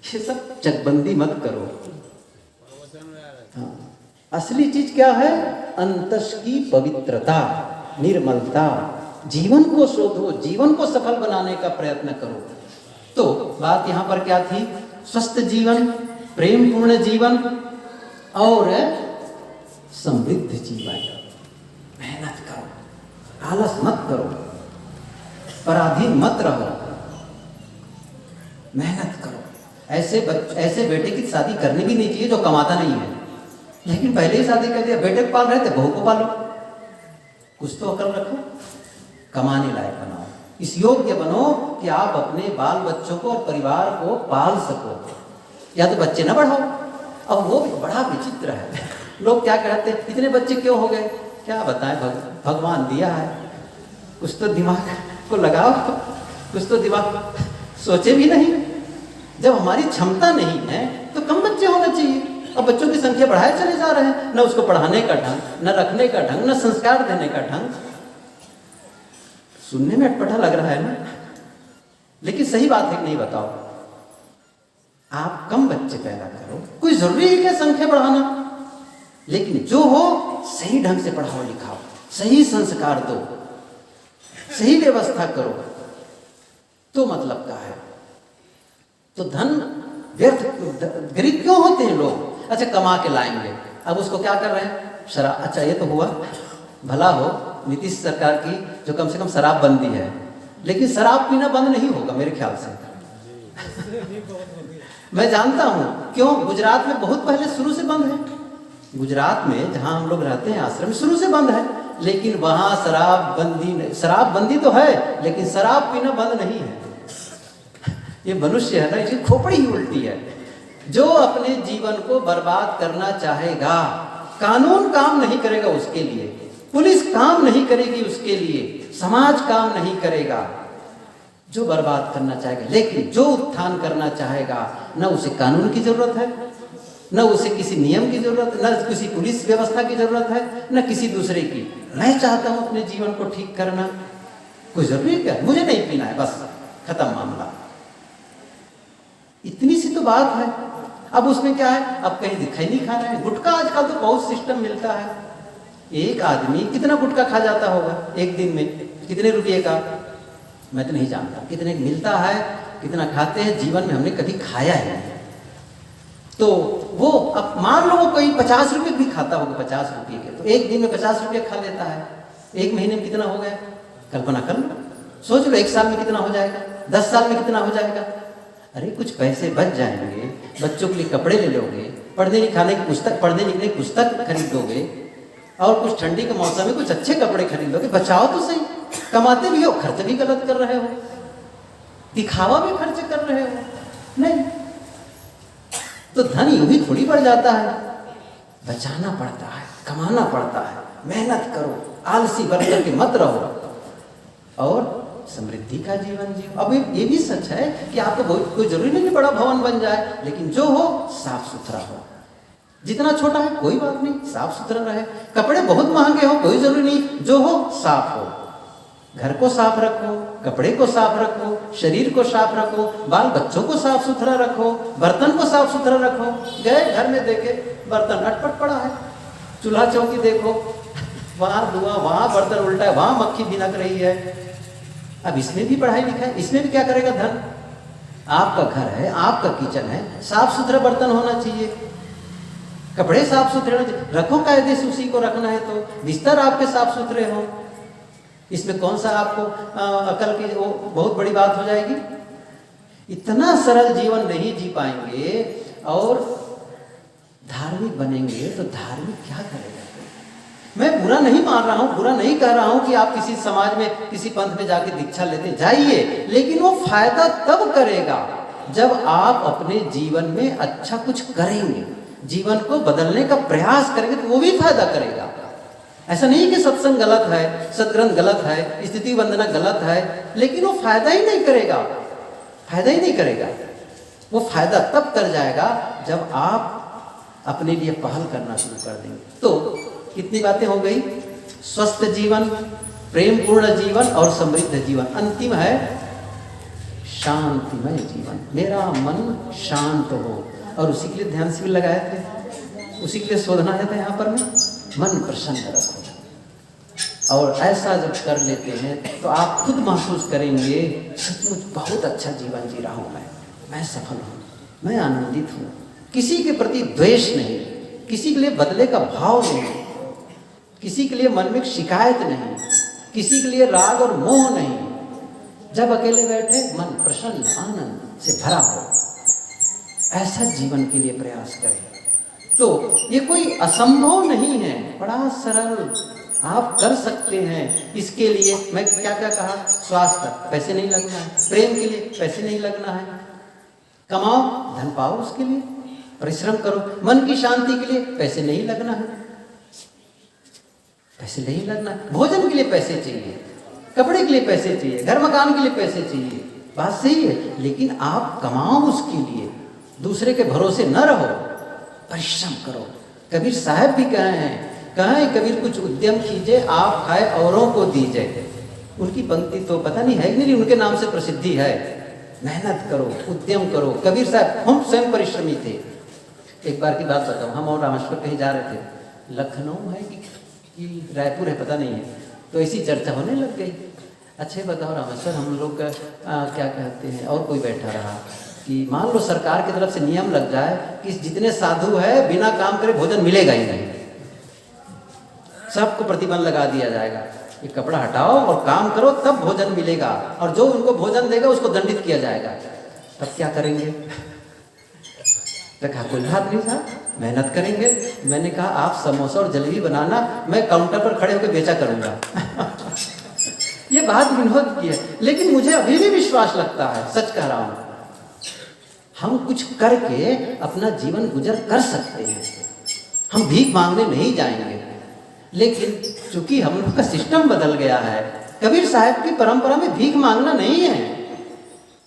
ये सब चकबंदी मत करो। हाँ, असली चीज क्या है? अंतस की पवित्रता, निर्मलता। जीवन को शोधो, जीवन को सफल बनाने का प्रयत्न करो। तो बात यहां पर क्या थी? स्वस्थ जीवन, प्रेम पूर्ण जीवन और समृद्ध जीवन। मेहनत करो, आलस मत करो, पराधीन मत रहो, मेहनत करो। ऐसे बेटे की शादी करनी भी नहीं चाहिए जो कमाता नहीं है, लेकिन पहले ही शादी कर दिया। बेटे को पाल रहे थे, बहू को पालो, कुछ तो अकल रखो, कमाने लायक बनाओ, इस योग्य बनो कि आप अपने बाल बच्चों को और परिवार को पाल सको। या तो बच्चे ना बढ़ाओ। अब वो भी बड़ा विचित्र है, लोग क्या कहते हैं इतने बच्चे क्यों हो गए? क्या बताएं, भगवान दिया है, कुछ तो दिमाग को लगाओ, कुछ तो दिमाग सोचे भी नहीं। जब हमारी क्षमता नहीं है तो कम बच्चे होने चाहिए। अब बच्चों की संख्या बढ़ाए चले जा रहे हैं, न उसको पढ़ाने का ढंग, न रखने का ढंग, न संस्कार देने का ढंग। सुनने में अटपटा लग रहा है ना, लेकिन सही बात है कि नहीं बताओ? आप कम बच्चे पैदा करो, कोई जरूरी है क्या संख्या बढ़ाना? लेकिन जो हो सही ढंग से पढ़ाओ लिखाओ, सही संस्कार दो, सही व्यवस्था करो, तो मतलब क्या है? तो धन व्यर्थ गरीब क्यों होते हैं लोग? अच्छा कमा के लाएंगे, अब उसको क्या कर रहे हैं? शराब। अच्छा ये तो हुआ, भला हो नीतीश सरकार की जो कम से कम शराब बंदी है, लेकिन शराब पीना बंद नहीं होगा मेरे ख्याल से। मैं जानता हूं क्यों, गुजरात में बहुत पहले शुरू से बंद है। गुजरात में जहां हम लोग रहते हैं आश्रम, शुरू से बंद है, लेकिन वहां शराब बंदी तो है, लेकिन शराब पीना बंद नहीं है। ये मनुष्य है ना, इसकी खोपड़ी ही उल्टी है। जो अपने जीवन को बर्बाद करना चाहेगा, कानून काम नहीं करेगा उसके लिए, पुलिस काम नहीं करेगी उसके लिए, समाज काम नहीं करेगा। जो बर्बाद करना चाहेगा, लेकिन जो उत्थान करना चाहेगा, न उसे कानून की जरूरत है, न उसे किसी नियम की जरूरत, न किसी पुलिस व्यवस्था की जरूरत है, न किसी दूसरे की। मैं चाहता हूं अपने जीवन को ठीक करना, कोई जरूरी क्या? मुझे नहीं पीना है, बस खत्म मामला। इतनी सी तो बात है। अब उसमें क्या है? अब कहीं दिखाई नहीं खा रहे हैं। गुटखा आजकल तो बहुत सिस्टम मिलता है। एक आदमी कितना गुटखा खा जाता होगा एक दिन में? कितने रुपये का मैं तो नहीं जानता, कितने मिलता है, कितना खाते हैं, जीवन में हमने कभी खाया है। तो वो अब मान लो कोई 50 रुपये भी खाता होगा, 50 रुपये के, तो एक दिन में 50 रुपये खा लेता है। एक महीने में कितना हो गया? कल्पना कर लो, सोच लो, 1 साल में कितना हो जाएगा, 10 साल में कितना हो जाएगा? अरे कुछ पैसे बच जाएंगे, बच्चों के लिए कपड़े ले लोगे, पढ़ने लिखने की पुस्तक खरीदोगे, और कुछ ठंडी के मौसम में कुछ अच्छे कपड़े खरीदोगे। बचाओ तो सही, कमाते भी हो, खर्च भी गलत कर रहे हो, दिखावा भी खर्च कर रहे हो। नहीं तो तो धन यूं ही थोड़ी बढ़ जाता है, बचाना पड़ता है, कमाना पड़ता है, मेहनत करो, आलसी बन करके मत रहो और समृद्धि का जीवन जियो। अब ये भी सच है कि आपको बहुत कोई जरूरी नहीं बड़ा भवन बन जाए, लेकिन जो हो साफ सुथरा हो। जितना छोटा है कोई बात नहीं, साफ सुथरा रहे। कपड़े बहुत महंगे हो कोई जरूरी नहीं, जो हो साफ हो। घर को साफ रखो, कपड़े को साफ रखो, शरीर को साफ रखो, बाल बच्चों को साफ सुथरा रखो, बर्तन को साफ सुथरा रखो। गए घर में देखे बर्तन अटपट पड़ा है, चूल्हा चौकी देखो वहां धुआं, वहां बर्तन उल्टा है, वहां मक्खी भिनक रही है। अब इसमें भी पढ़ाई लिखाई, इसमें भी क्या करेगा धन? आपका घर है, आपका किचन है, साफ सुथरा बर्तन होना चाहिए, कपड़े साफ सुथरे होने चाहिए। रखो कायदे से, उसी को रखना है तो बिस्तर आपके साफ सुथरे हो। इसमें कौन सा आपको अकल की वो बहुत बड़ी बात हो जाएगी? इतना सरल जीवन नहीं जी पाएंगे और धार्मिक बनेंगे तो धार्मिक क्या करेगा? मैं बुरा नहीं मान रहा हूं, बुरा नहीं कह रहा हूं कि आप किसी समाज में किसी पंथ में जाके दीक्षा लेते जाइए, लेकिन वो फायदा तब करेगा जब आप अपने जीवन में अच्छा कुछ करेंगे, जीवन को बदलने का प्रयास करेंगे तो वो भी फायदा करेगा। ऐसा नहीं कि सत्संग गलत है, सदग्रंथ गलत है, स्थिति वंदना गलत है, लेकिन वो फायदा ही नहीं करेगा, फायदा ही नहीं करेगा। वो फायदा तब कर जाएगा जब आप अपने लिए पहल करना शुरू कर देंगे। तो कितनी बातें हो गई? स्वस्थ जीवन, प्रेम पूर्ण जीवन और समृद्ध जीवन। अंतिम है शांतिमय जीवन। मेरा मन शांत हो, और उसी के लिए ध्यान शिविर लगाए थे, उसी के लिए शोधना है था यहाँ पर में मन प्रसन्न रखो। और ऐसा जब कर लेते हैं तो आप खुद महसूस करेंगे सचमुच बहुत अच्छा जीवन जी रहा हूँ, मैं सफल हूँ, मैं आनंदित हूँ, किसी के प्रति द्वेष नहीं, किसी के लिए बदले का भाव नहीं, किसी के लिए मन में शिकायत नहीं, किसी के लिए राग और मोह नहीं। जब अकेले बैठे मन प्रसन्न आनंद से भरा हो, ऐसा जीवन के लिए प्रयास करें। तो ये कोई असंभव नहीं है, बड़ा सरल, आप कर सकते हैं। इसके लिए मैं क्या क्या कहा? स्वास्थ्य, पैसे नहीं लगना है, प्रेम के लिए पैसे नहीं लगना है, कमाओ धन पाओ, उसके लिए परिश्रम करो, मन की शांति के लिए पैसे नहीं लगना है, पैसे नहीं लगना है, भोजन के लिए पैसे चाहिए, कपड़े के लिए पैसे चाहिए, घर मकान के लिए पैसे चाहिए, बात सही है, लेकिन आप कमाओ उसके लिए, दूसरे के भरोसे न रहो, परिश्रम करो। कबीर साहब भी कहे कबीर कुछ उद्यम कीजिए, आप खाए औरों को दीजिए। उनकी पंक्ति तो पता नहीं है कि नहीं, उनके नाम से प्रसिद्धि है। मेहनत करो, उद्यम करो। कबीर साहब हम स्वयं परिश्रमी थे। एक बार की बात बताऊं, हम और रामेश्वर कहीं जा रहे थे, लखनऊ है कि रायपुर है पता नहीं है, तो ऐसी चर्चा होने लग गई। अच्छे बताओ रामेश्वर, हम लोग क्या कहते हैं, और कोई बैठा रहा कि मान लो सरकार की तरफ से नियम लग जाए कि जितने साधु है बिना काम करे भोजन मिलेगा ही नहीं, सबको प्रतिबंध लगा दिया जाएगा, ये कपड़ा हटाओ और काम करो तब भोजन मिलेगा, और जो उनको भोजन देगा उसको दंडित किया जाएगा। तब क्या करेंगे? तो कहा कोई बात नहीं साहब, मेहनत करेंगे। मैंने कहा आप समोसा और जलेबी बनाना, मैं काउंटर पर खड़े होकर बेचा करूंगा। ये बात विनोद की है, लेकिन मुझे अभी भी विश्वास लगता है, सच कह रहा हूं, हम कुछ करके अपना जीवन गुजर कर सकते हैं। हम भीख मांगने नहीं जाएंगे, लेकिन चूंकि हम लोग का सिस्टम बदल गया है, कबीर साहब की परंपरा में भीख मांगना नहीं है,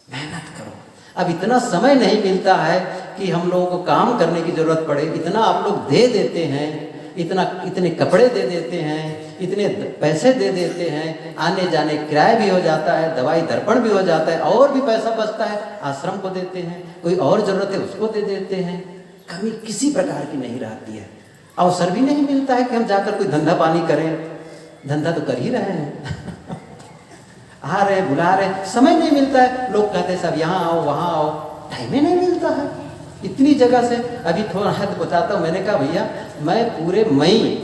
मेहनत करो। अब इतना समय नहीं मिलता है कि हम लोगों को काम करने की जरूरत पड़े, इतना आप लोग दे देते हैं, इतने कपड़े दे देते हैं, इतने पैसे दे देते हैं, आने जाने किराया भी हो जाता है, दवाई दर्पण भी हो जाता है, और भी पैसा बचता है, आश्रम को देते हैं, कोई और जरूरत है उसको दे देते हैं, कमी किसी प्रकार की नहीं रहती है। अवसर भी नहीं मिलता है कि हम जाकर कोई धंधा पानी करें, धंधा तो कर ही रहे हैं। आ रहे बुला रहे, समय नहीं मिलता है। लोग कहते हैं सब यहाँ आओ वहाँ आओ, टाइम ही नहीं मिलता है इतनी जगह से। अभी थोड़ा हद बताता हूँ, मैंने कहा भैया मैं पूरे मई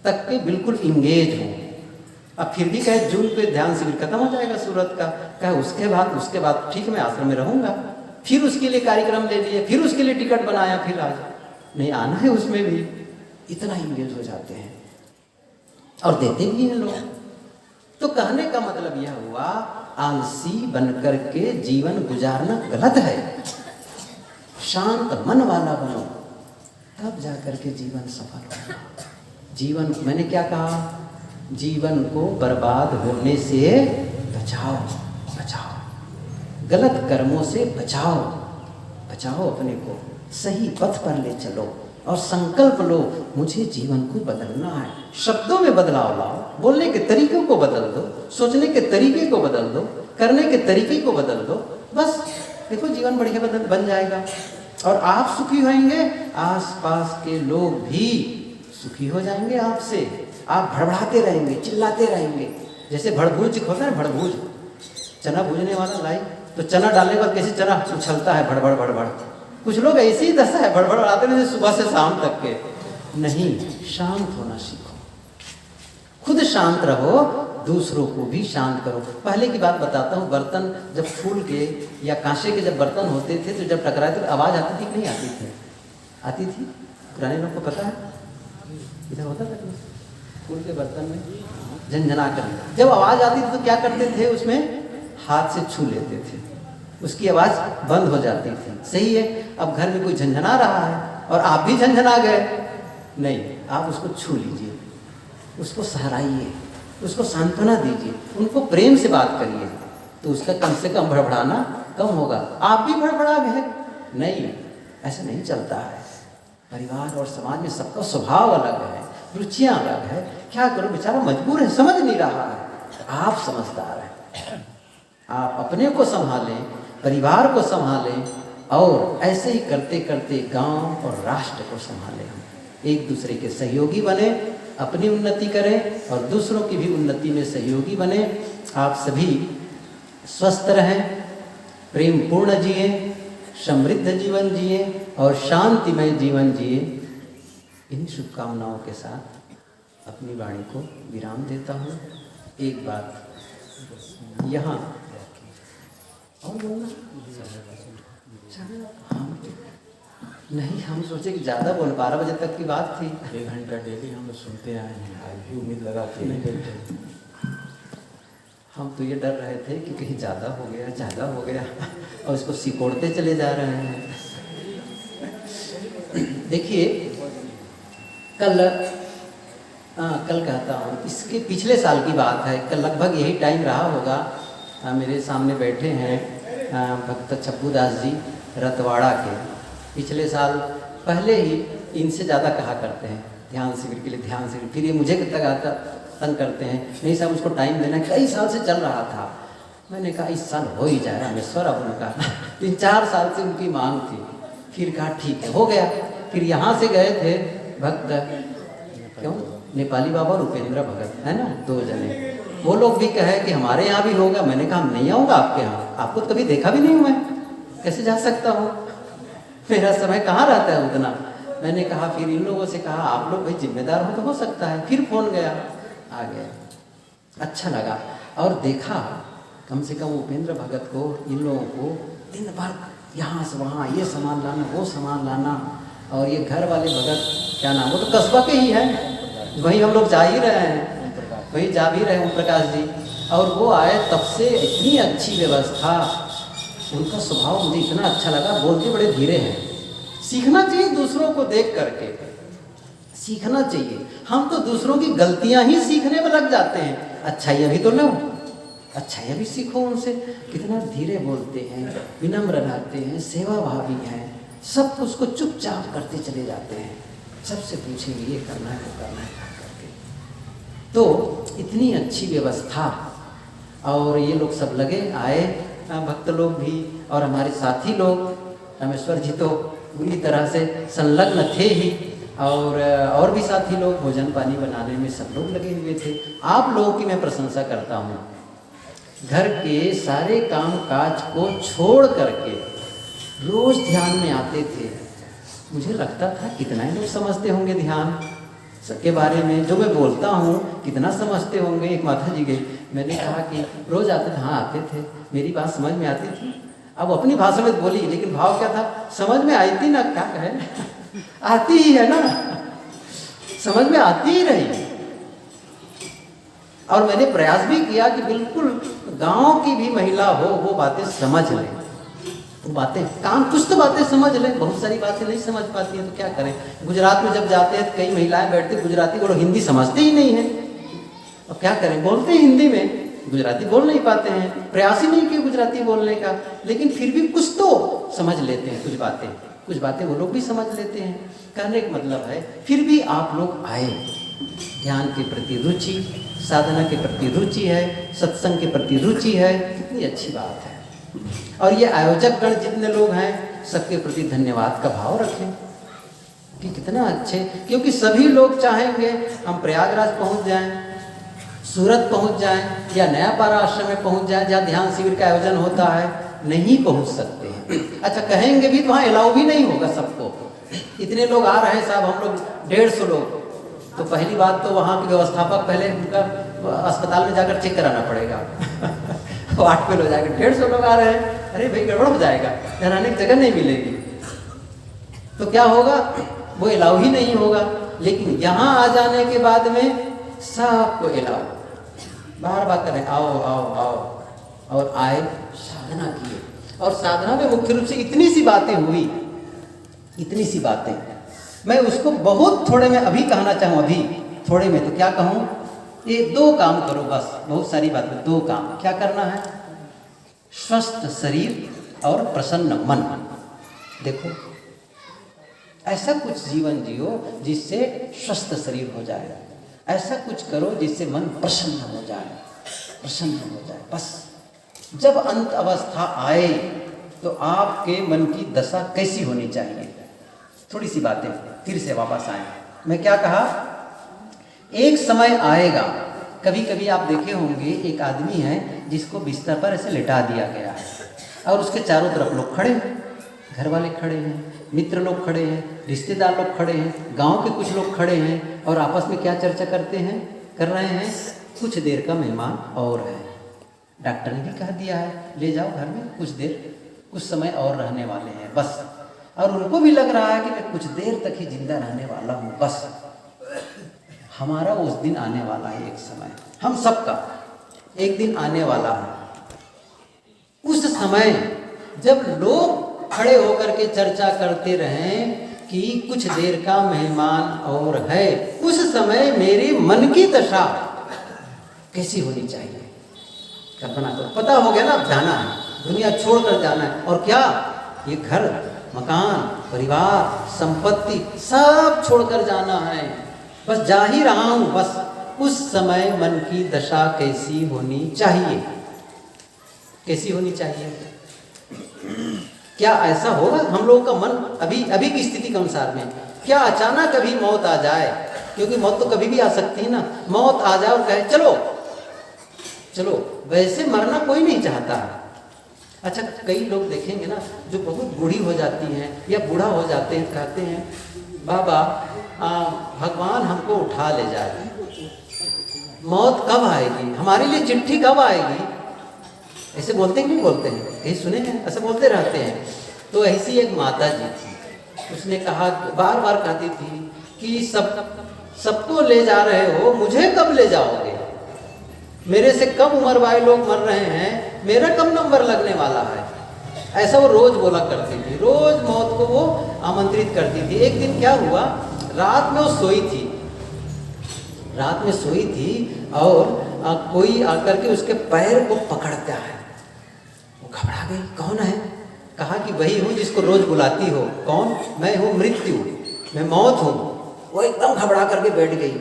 तक के बिल्कुल इंगेज हूँ। अब फिर भी कहे जून पे ध्यान शिविर खत्म हो जाएगा सूरत का, कहे उसके बाद ठीक मैं आश्रम में रहूँगा। फिर उसके लिए कार्यक्रम ले लिए, फिर उसके लिए टिकट बनाया, फिर आज नहीं आना है, उसमें भी इतना इंगेज हो जाते हैं और देते भी हैं लोग। तो कहने का मतलब यह हुआ, आलसी बनकर के जीवन गुजारना गलत है। शांत मन वाला बनो, तब जाकर के जीवन सफल होगा। जीवन, मैंने क्या कहा, जीवन को बर्बाद होने से बचाओ, बचाओ, गलत कर्मों से बचाओ, बचाओ अपने को, सही पथ पर ले चलो और संकल्प लो, मुझे जीवन को बदलना है। शब्दों में बदलाव लाओ, बोलने के तरीकों को बदल दो, सोचने के तरीके को बदल दो, करने के तरीके को बदल दो, बस देखो जीवन बढ़िया बन जाएगा और आप सुखी होंगे, आसपास के लोग भी सुखी हो जाएंगे आपसे। आप भड़बड़ाते रहेंगे, चिल्लाते रहेंगे, जैसे भड़भूज होता है, भड़भूज, चना भूजने वाला लाई, तो चना डालने के बाद कैसे चना उछलता है, भड़बड़ भड़बड़। कुछ लोग ऐसी ही दशा है, भड़बड़ आते हैं सुबह से शाम तक के। नहीं, शांत होना सीखो, खुद शांत रहो, दूसरों को भी शांत करो। पहले की बात बताता हूँ, बर्तन जब फूल के या कांसे के जब बर्तन होते थे तो जब टकराए तो आवाज़ आती थी कि नहीं आती थी? आती थी, पुराने लोग को पता है, इधर होता था फूल के बर्तन में झंझना कर, जब आवाज़ आती थी तो क्या करते थे, उसमें हाथ से छू लेते थे, उसकी आवाज़ बंद हो जाती थी। सही है, अब घर में कोई झंझना रहा है और आप भी झंझना गए, नहीं, आप उसको छू लीजिए, उसको सहराइए, उसको सांत्वना दीजिए, उनको प्रेम से बात करिए, तो उसका कम से कम भड़बड़ाना कम होगा। आप भी भड़बड़ा गए, नहीं, ऐसा नहीं चलता है। परिवार और समाज में सबका स्वभाव अलग है, रुचियाँ अलग है, क्या करो, बेचारा मजबूर है, समझ नहीं रहा है। आप समझदार हैं, आप अपने को संभालें, परिवार को संभालें और ऐसे ही करते करते गांव और राष्ट्र को संभालें। हम एक दूसरे के सहयोगी बने, अपनी उन्नति करें और दूसरों की भी उन्नति में सहयोगी बने। आप सभी स्वस्थ रहें, प्रेम पूर्ण जिए, समृद्ध जीवन जिए और शांतिमय जीवन जिए। इन्हीं शुभकामनाओं के साथ अपनी वाणी को विराम देता हूँ। एक बात यहाँ और बोलना, नहीं, हम सोचे कि ज़्यादा बोल, 12 बजे तक की बात थी। 1 घंटा डेली हम लोग सुनते आए हैं, आज भी उम्मीद लगा के नहीं बैठे। हम तो ये डर रहे थे कि कहीं ज़्यादा हो गया, ज़्यादा हो गया, और इसको सिकोड़ते चले जा रहे हैं। देखिए, कल कहता हूँ, इसके पिछले साल की बात है, कल लगभग यही टाइम रहा होगा। मेरे सामने बैठे हैं भक्त छप्पू दास जी रतवाड़ा के। पिछले साल पहले ही इनसे ज़्यादा कहा करते हैं ध्यान शिविर के लिए, ध्यान शिविर, फिर ये मुझे तंग करते हैं, नहीं साहब उसको टाइम देना। कई साल से चल रहा था, मैंने कहा इस साल हो ही जाए रामेश्वर। अब उनका 3-4 साल से उनकी मांग थी, फिर कहा ठीक है, हो गया। फिर यहाँ से गए थे भक्त, क्यों, नेपाली बाबा रुपेंद्र भगत है ना, 2 जने, वो लोग भी कहे कि हमारे यहाँ भी होगा। मैंने कहा नहीं आऊँगा आपके यहाँ, आपको तो कभी देखा भी नहीं हूँ मैं, कैसे जा सकता हूँ, मेरा समय कहाँ रहता है उतना। मैंने कहा, फिर इन लोगों से कहा आप लोग भाई जिम्मेदार हो तो हो सकता है। फिर फोन गया, आ गया, अच्छा लगा। और देखा कम से कम उपेंद्र भगत को, इन लोगों को दिन भर यहाँ से वहाँ ये सामान लाना, वो सामान लाना, और ये घर वाले भगत क्या नाम, वो तो कस्बा के ही है, वहीं हम लोग जा ही रहे हैं, वहीं जा भी रहे ओम प्रकाश जी। और वो आए तब से इतनी अच्छी व्यवस्था, उनका स्वभाव मुझे इतना अच्छा लगा, बोलते बड़े धीरे हैं। सीखना चाहिए दूसरों को देख करके, सीखना चाहिए। हम तो दूसरों की गलतियां ही सीखने में लग जाते हैं, अच्छाइयाँ भी तो लो, अच्छाइयाँ भी सीखो उनसे। कितना धीरे बोलते हैं, विनम्र रहते हैं, सेवा भावी हैं, सब कुछ को चुपचाप करते चले जाते हैं। सबसे पूछेंगे ये करना है, वो करना है करके। तो इतनी अच्छी व्यवस्था, और ये लोग सब लगे, आए भक्त लोग भी, और हमारे साथी लोग, रामेश्वर जी तो पूरी तरह से संलग्न थे ही, और भी साथी लोग भोजन पानी बनाने में सब लोग लगे हुए थे। आप लोगों की मैं प्रशंसा करता हूँ, घर के सारे काम काज को छोड़ करके रोज ध्यान में आते थे। मुझे लगता था कितना ही लोग समझते होंगे ध्यान के बारे में, जो मैं बोलता हूँ कितना समझते होंगे। एक माता जी गई, मैंने कहा कि रोज आते थे, हाँ आते थे, मेरी बात समझ में आती थी। अब अपनी भाषा में बोली, लेकिन भाव क्या था, समझ में आई थी ना, क्या कहे आती ही है ना, समझ में आती ही रही। और मैंने प्रयास भी किया कि बिल्कुल गांव की भी महिला हो वो बातें समझ ले, बातें काम कुछ तो बातें समझ लें, बहुत सारी बातें नहीं समझ पाती हैं तो क्या करें। गुजरात में जब जाते हैं तो कई महिलाएं बैठती गुजराती को, हिंदी समझते ही नहीं है, और क्या करें, बोलते हैं हिंदी में, गुजराती बोल नहीं पाते हैं, प्रयास ही नहीं किया गुजराती बोलने का, लेकिन फिर भी कुछ तो समझ लेते हैं, कुछ बातें वो लोग भी समझ लेते हैं। कहने का मतलब है फिर भी आप लोग आए, ध्यान के प्रति रुचि, साधना के प्रति रुचि है, सत्संग के प्रति रुचि है, कितनी अच्छी बात है। और ये आयोजक गण जितने लोग हैं सबके प्रति धन्यवाद का भाव रखें कि कितना अच्छे, क्योंकि सभी लोग चाहेंगे हम प्रयागराज पहुंच जाएं, सूरत पहुंच जाएं, या नया पारा आश्रम में पहुंच जाएं जहाँ ध्यान शिविर का आयोजन होता है, नहीं पहुंच सकते हैं। अच्छा, कहेंगे भी तो वहाँ अलाउ भी नहीं होगा सबको, इतने लोग आ रहे हैं साहब, हम लोग 150 लोग, तो पहली बात तो वहाँ के व्यवस्थापक पहले उनका अस्पताल में जाकर चेक कराना पड़ेगा 8 फेल हो जाएगा, 150 लोग आ रहे हैं, अरे भाई गड़बड़ हो जाएगा, रहने की जगह नहीं मिलेगी, तो क्या होगा, वो अलाउ ही नहीं होगा। लेकिन यहाँ आ जाने के बाद में सबको अलाउ, बार बार करें आओ आओ आओ, और आए, साधना किए। और साधना में मुख्य रूप से इतनी सी बातें हुई, इतनी सी बातें, मैं उसको बहुत थोड़े में अभी कहना चाहूँ, अभी थोड़े में तो क्या कहूँ, ये 2 काम करो बस, बहुत सारी बात में 2 काम क्या करना है, स्वस्थ शरीर और प्रसन्न मन। देखो ऐसा कुछ जीवन जियो जिससे स्वस्थ शरीर हो जाए, ऐसा कुछ करो जिससे मन प्रसन्न हो जाए, प्रसन्न हो जाए। बस जब अंत अवस्था आए तो आपके मन की दशा कैसी होनी चाहिए, थोड़ी सी बातें फिर से वापस आए। मैं क्या कहा, एक समय आएगा, कभी कभी आप देखे होंगे एक आदमी है जिसको बिस्तर पर ऐसे लिटा दिया गया है और उसके चारों तरफ लोग खड़े हैं, घर वाले खड़े हैं, मित्र लोग खड़े हैं, रिश्तेदार लोग खड़े हैं, गांव के कुछ लोग खड़े हैं, और आपस में क्या चर्चा कर रहे हैं, कुछ देर का मेहमान और है, डॉक्टर ने भी कह दिया है ले जाओ घर में, कुछ समय और रहने वाले हैं बस, और उनको भी लग रहा है कि मैं कुछ देर तक ही जिंदा रहने वाला हूँ, बस हमारा उस दिन आने वाला है, एक समय हम सबका एक दिन आने वाला है। उस समय जब लोग खड़े होकर के चर्चा करते रहें कि कुछ देर का मेहमान और है, उस समय मेरे मन की दशा कैसी होनी चाहिए, कल्पना करो। पता हो गया ना, जाना है, दुनिया छोड़कर जाना है, और क्या ये घर मकान परिवार संपत्ति सब छोड़कर जाना है, बस जा ही रहा हूं, बस उस समय मन की दशा कैसी होनी चाहिए, कैसी होनी चाहिए? क्या ऐसा होगा हम लोगों का मन अभी की स्थिति के अनुसार में, क्या अचानक कभी मौत आ जाए, क्योंकि मौत तो कभी भी आ सकती है ना, मौत आ जाए और कहे चलो चलो, वैसे मरना कोई नहीं चाहता है। अच्छा, कई लोग देखेंगे ना जो बहुत बूढ़ी हो जाती हैं या बूढ़ा हो जाते हैं, कहते हैं बाबा भगवान हमको उठा ले जाए, मौत कब आएगी, हमारे लिए चिट्ठी कब आएगी, ऐसे बोलते हैं, नहीं बोलते हैं, कहीं सुने हैं, ऐसे बोलते रहते हैं। तो ऐसी एक माता जी थी, उसने कहा, बार बार कहती थी कि सबको ले जा रहे हो, मुझे कब ले जाओगे, मेरे से कम उम्र वाले लोग मर रहे हैं, मेरा कब नंबर लगने वाला है, ऐसा वो रोज बोला करती थी, रोज मौत को वो आमंत्रित करती थी। एक दिन क्या हुआ, रात में वो सोई थी, रात में सोई थी और कोई आकर के उसके पैर को पकड़ता है, वो घबरा गई, कौन है, कहा कि वही हूँ जिसको रोज बुलाती हो। कौन? मैं हूँ मृत्यु, मैं मौत हूँ। वो एकदम घबरा करके बैठ गई।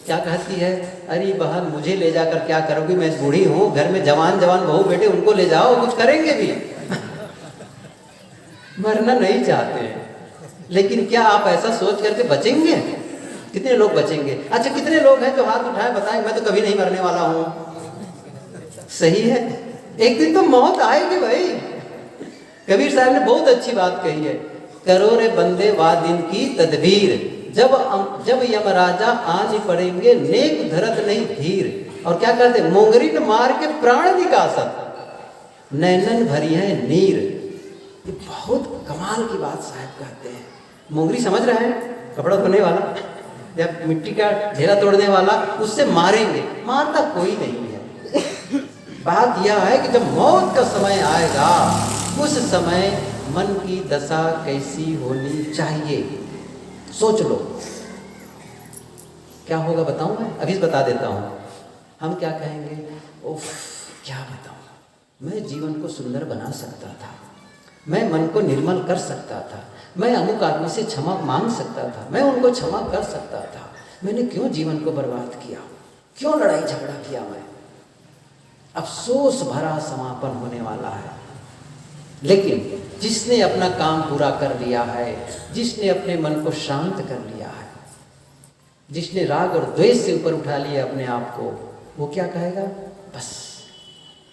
क्या कहती है, अरे बहन मुझे ले जाकर क्या करोगी, मैं बूढ़ी हूँ, घर में जवान जवान बहू बेटे उनको ले जाओ, कुछ करेंगे भी मरना नहीं चाहते हैं, लेकिन क्या आप ऐसा सोच करके बचेंगे? कितने लोग बचेंगे? अच्छा, कितने लोग हैं जो हाथ उठाए बताएं, मैं तो कभी नहीं मरने वाला हूँ। सही है, एक दिन तो मौत आएगी भाई। कबीर साहब ने बहुत अच्छी बात कही है, करो रे बंदे वा दिन की तदबीर, जब यमराजा आने पड़ेंगे नेक धरत नहीं धीर। और क्या करते, मोंगरी न मार के प्राण निकासत, नैनन भरी है नीर। ये बहुत कमाल की बात साहब कहते हैं। मोंगरी समझ रहे हैं, कपड़ा धोने वाला या मिट्टी का ढेला तोड़ने वाला, उससे मारेंगे, मारता कोई नहीं है। बात यह है कि जब मौत का समय आएगा, उस समय मन की दशा कैसी होनी चाहिए, सोच लो। क्या होगा बताऊं मैं? अभी बता देता हूं। हम क्या कहेंगे, उफ क्या बताऊं, मैं जीवन को सुंदर बना सकता था, मैं मन को निर्मल कर सकता था, मैं अमुक आदमी से क्षमा मांग सकता था, मैं उनको क्षमा कर सकता था, मैंने क्यों जीवन को बर्बाद किया, क्यों लड़ाई झगड़ा किया मैं। अफसोस भरा समापन होने वाला है। लेकिन जिसने अपना काम पूरा कर लिया है, जिसने अपने मन को शांत कर लिया है, जिसने राग और द्वेष से ऊपर उठा लिया अपने आप को, वो क्या कहेगा, बस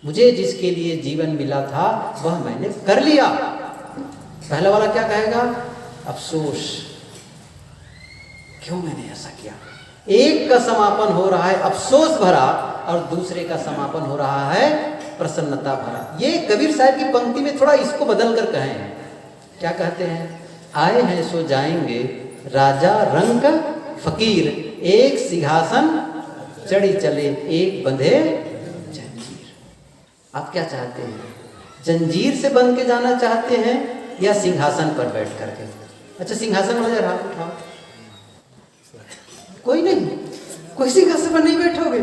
मुझे जिसके लिए जीवन मिला था वह मैंने कर लिया। पहला वाला क्या कहेगा, अफसोस, क्यों मैंने ऐसा किया। एक का समापन हो रहा है अफसोस भरा और दूसरे का समापन हो रहा है प्रसन्नता भरा। ये कबीर साहब की पंक्ति में थोड़ा इसको बदल कर कहें, क्या कहते हैं, आए हैं सो जाएंगे राजा रंग फकीर, एक सिंहासन चढ़ी चले एक बंधे जंजीर। आप क्या चाहते हैं, जंजीर से बंध के जाना चाहते हैं या सिंहासन पर बैठ करके? अच्छा सिंहासन हो जाए, हाथ उठाओ। कोई नहीं, कोई सिंहासन पर नहीं बैठोगे,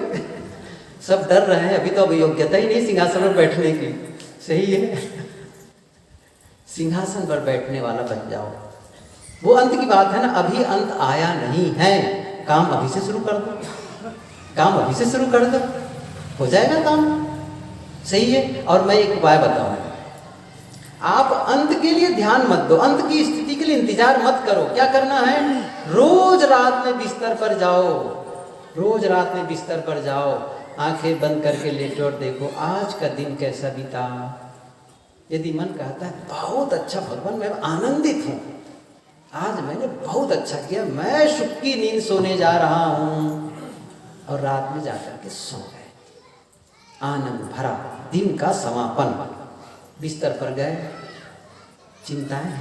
सब डर रहे हैं, अभी तो अब योग्यता ही नहीं सिंहासन पर बैठने की। सही है, सिंहासन पर बैठने वाला बन जाओ। वो अंत की बात है ना, अभी अंत आया नहीं है, काम अभी से शुरू कर दो, काम अभी से शुरू कर दो, हो जाएगा काम। सही है। और मैं एक उपाय बताऊं, आप अंत के लिए ध्यान मत दो, अंत की स्थिति के लिए इंतजार मत करो। क्या करना है, रोज रात में बिस्तर पर जाओ, रोज रात में बिस्तर पर जाओ, आंखें बंद करके लेटो और देखो आज का दिन कैसा बीता। यदि मन कहता है बहुत अच्छा भगवान, मैं आनंदित हूँ, आज मैंने बहुत अच्छा किया, मैं सुख की नींद सोने जा रहा हूँ, और रात में जाकर के सो गए, आनंद भरा दिन का समापन। बिस्तर पर गए, चिंताएं,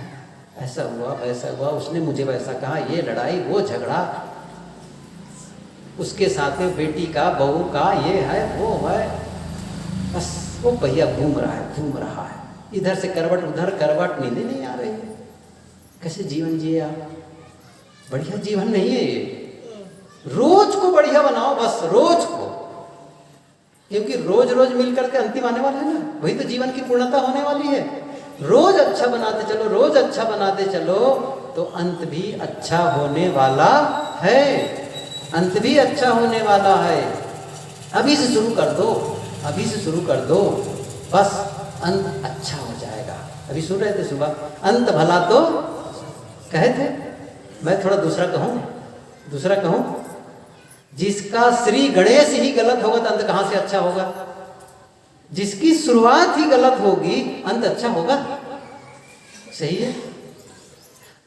ऐसा हुआ वैसा हुआ, उसने मुझे वैसा कहा, ये लड़ाई वो झगड़ा, उसके साथ में बेटी का बहू का ये है वो है, बस वो पहिया घूम रहा है, इधर से करवट उधर करवट, नींद नहीं आ रही है। कैसे जीवन जिए आप? बढ़िया जीवन नहीं है ये। रोज को बढ़िया बनाओ, बस रोज को, क्योंकि रोज रोज मिलकर के अंतिम आने वाला है ना, वही तो जीवन की पूर्णता होने वाली है। रोज अच्छा बनाते चलो, रोज अच्छा बनाते चलो, तो अंत भी अच्छा होने वाला है, अंत भी अच्छा होने वाला है। अभी से शुरू कर दो, अभी से शुरू कर दो, बस अंत अच्छा हो जाएगा। अभी सुन रहे थे सुबह, अंत भला तो कहे थे, मैं थोड़ा दूसरा कहूं, जिसका श्री गणेश ही गलत होगा तो अंत कहां से अच्छा होगा? जिसकी शुरुआत ही गलत होगी अंत अच्छा होगा? सही है।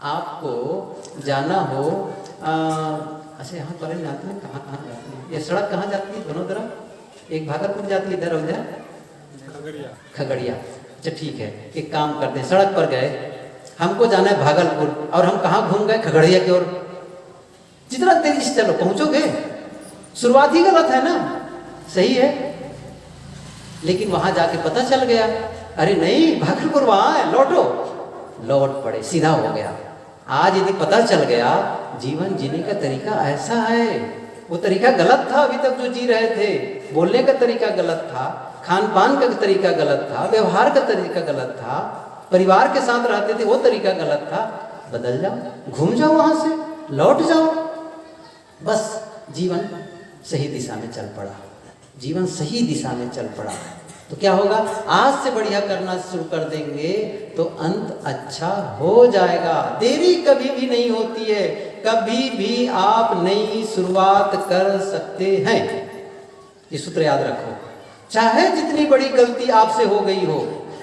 आपको जाना हो, अच्छा यहाँ पर जाते हैं, कहाँ जाते हैं, ये सड़क कहाँ जाती है दोनों तरफ? एक भागलपुर जाती है, इधर हो जाए खगड़िया। अच्छा ठीक है, एक काम करते हैं, सड़क पर गए, हमको जाना है भागलपुर, और हम कहाँ घूम गए? खगड़िया की ओर। जितना तेजी से चलो पहुंचोगे, शुरुआत ही गलत है ना। सही है। लेकिन वहां जाके पता चल गया, अरे नहीं भागलपुर वहां है, लौटो, लौट पड़े, सीधा हो गया। आज यदि पता चल गया जीवन जीने का तरीका ऐसा है, वो तरीका गलत था अभी तक जो जी रहे थे, बोलने का तरीका गलत था, खान पान का तरीका गलत था, व्यवहार का तरीका गलत था, परिवार के साथ रहते थे वो तरीका गलत था, बदल जाओ, घूम जाओ, वहां से लौट जाओ, बस जीवन सही दिशा में चल पड़ा, जीवन सही दिशा में चल पड़ा। तो क्या होगा, आज से बढ़िया करना शुरू कर देंगे तो अंत अच्छा हो जाएगा। देरी कभी भी नहीं होती है, कभी भी आप नई शुरुआत कर सकते हैं। ये सूत्र याद रखो। चाहे जितनी बड़ी गलती आपसे हो गई हो,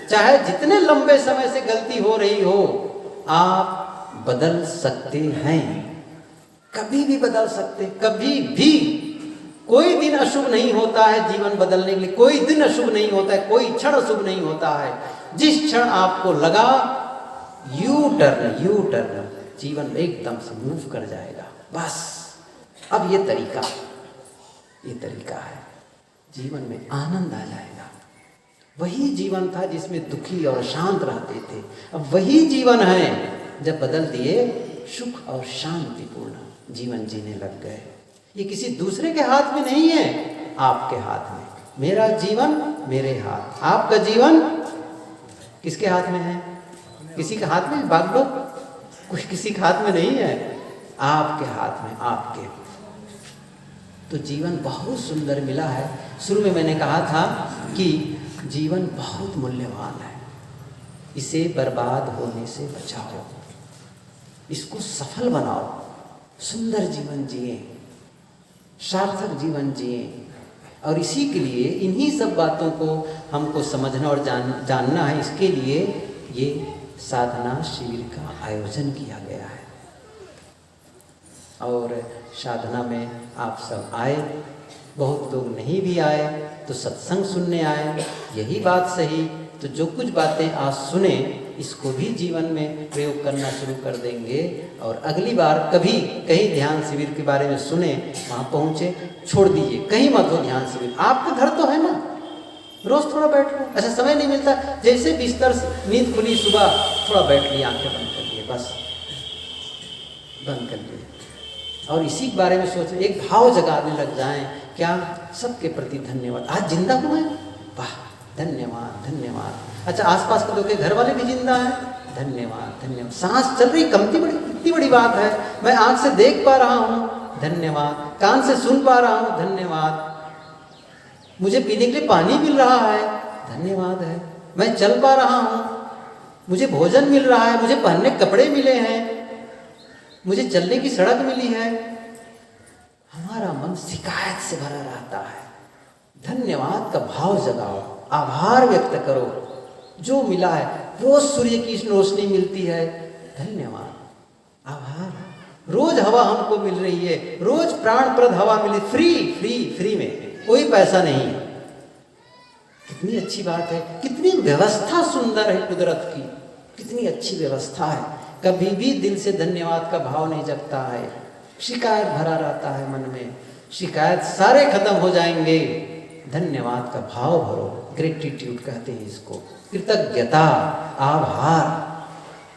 चाहे जितने लंबे समय से गलती हो रही हो, आप बदल सकते हैं, कभी भी बदल सकते, कभी भी। कोई दिन अशुभ नहीं होता है जीवन बदलने के लिए, कोई दिन अशुभ नहीं होता है, कोई क्षण अशुभ नहीं होता है। जिस क्षण आपको लगा यू टर्न, जीवन एकदम से मूव कर जाएगा। बस अब ये तरीका है, जीवन में आनंद आ जाएगा, वही जीवन था जिसमें दुखी और शांत रहते थे। अब वही जीवन है जब बदल दिए, सुख और शांतिपूर्ण जीवन जीने लग गए। ये किसी दूसरे के हाथ में नहीं है, आपके हाथ में। मेरा जीवन मेरे हाथ, आपका जीवन किसके हाथ में है? किसी के हाथ में? भाग लो, कुछ किसी के हाथ में नहीं है, आपके हाथ में, आपके। तो जीवन बहुत सुंदर मिला है। शुरू में मैंने कहा था कि जीवन बहुत मूल्यवान है, इसे बर्बाद होने से बचाओ, इसको सफल बनाओ, सुंदर जीवन जिए, सार्थक जीवन जिए। और इसी के लिए इन्हीं सब बातों को हमको समझना और जानना है। इसके लिए ये साधना शिविर का आयोजन किया गया है। और साधना में आप सब आए, बहुत लोग नहीं भी आए तो सत्संग सुनने आए, यही बात सही। तो जो कुछ बातें आज सुने, इसको भी जीवन में प्रयोग करना शुरू कर देंगे। और अगली बार कभी कहीं ध्यान शिविर के बारे में सुने, वहाँ पहुँचे, छोड़ दीजिए, कहीं मत हो ध्यान शिविर। आपके घर तो है ना, रोज थोड़ा बैठ लो। अच्छा, समय नहीं मिलता, जैसे बिस्तर नींद खुली सुबह, थोड़ा बैठ लिए, आंखें बंद कर लिए, बस बंद कर लिए। और इसी के बारे में सोच, एक भाव जगाने लग जाएं, क्या? सबके प्रति धन्यवाद, आज जिंदा हुए, वाह, धन्यवाद धन्यवाद। अच्छा, आसपास के लोग के घर वाले भी जिंदा हैं, धन्यवाद धन्यवाद। सांस चल रही, कमती बड़ी, कितनी बड़ी बात है। मैं आंख से देख पा रहा हूँ, धन्यवाद। कान से सुन पा रहा हूँ, धन्यवाद। मुझे पीने के लिए पानी मिल रहा है, धन्यवाद है। मैं चल पा रहा हूँ, मुझे भोजन मिल रहा है, मुझे पहनने कपड़े मिले हैं, मुझे चलने की सड़क मिली है। हमारा मन शिकायत से भरा रहता है। धन्यवाद का भाव जगाओ, आभार व्यक्त करो। जो मिला है, रोज सूर्य की रोशनी मिलती है, धन्यवाद, आभार। रोज हवा हमको मिल रही है, रोज प्राणप्रद हवा मिली, फ्री में, कोई पैसा नहीं। कितनी अच्छी बात है, कितनी व्यवस्था सुंदर है कुदरत की, कितनी अच्छी व्यवस्था है। कभी भी दिल से धन्यवाद का भाव नहीं जगता है, शिकायत भरा रहता है मन में। शिकायत सारे खत्म हो जाएंगे, धन्यवाद का भाव भरो, ग्रेटिट्यूड कहते हैं इसको, कृतज्ञता, आभार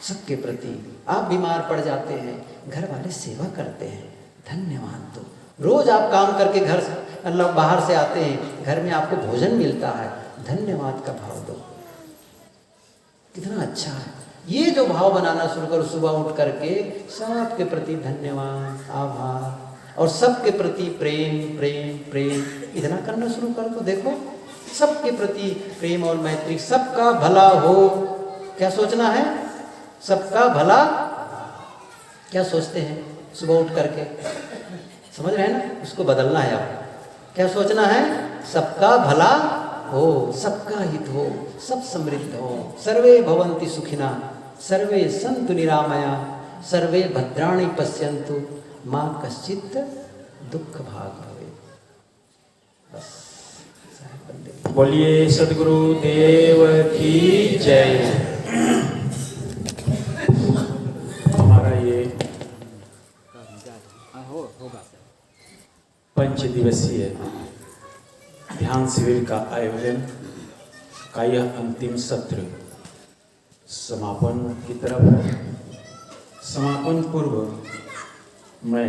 सबके प्रति। आप बीमार पड़ जाते हैं, घर वाले सेवा करते हैं, धन्यवाद दो। रोज आप काम करके घर अल्लाह बाहर से आते हैं, घर में आपको भोजन मिलता है, धन्यवाद का भाव दो। कितना अच्छा है। ये जो भाव बनाना शुरू करो, सुबह उठ करके सबके प्रति धन्यवाद, आभार, और सबके प्रति प्रेम प्रेम प्रेम, इतना करना शुरू कर दो। देखो, सबके प्रति प्रेम और मैत्री, सबका भला हो। क्या सोचना है? सबका भला। क्या सोचते हैं सुबह उठ करके? समझ रहे हैं ना? उसको बदलना है आप। क्या सोचना है? सबका भला हो, सबका हित हो, सब समृद्ध हो। सर्वे भवन्ति सुखिना, सर्वे सन्तु निरामया, सर्वे भद्राणि पश्यन्तु, माँ कश्चित् दुख भाग भवे। बस, बोलिए सद्गुरु देव की जय। हमारा ये पंच दिवसीय ध्यान शिविर का आयोजन का यह अंतिम सत्र समापन की तरफ है। समापन पूर्व मैं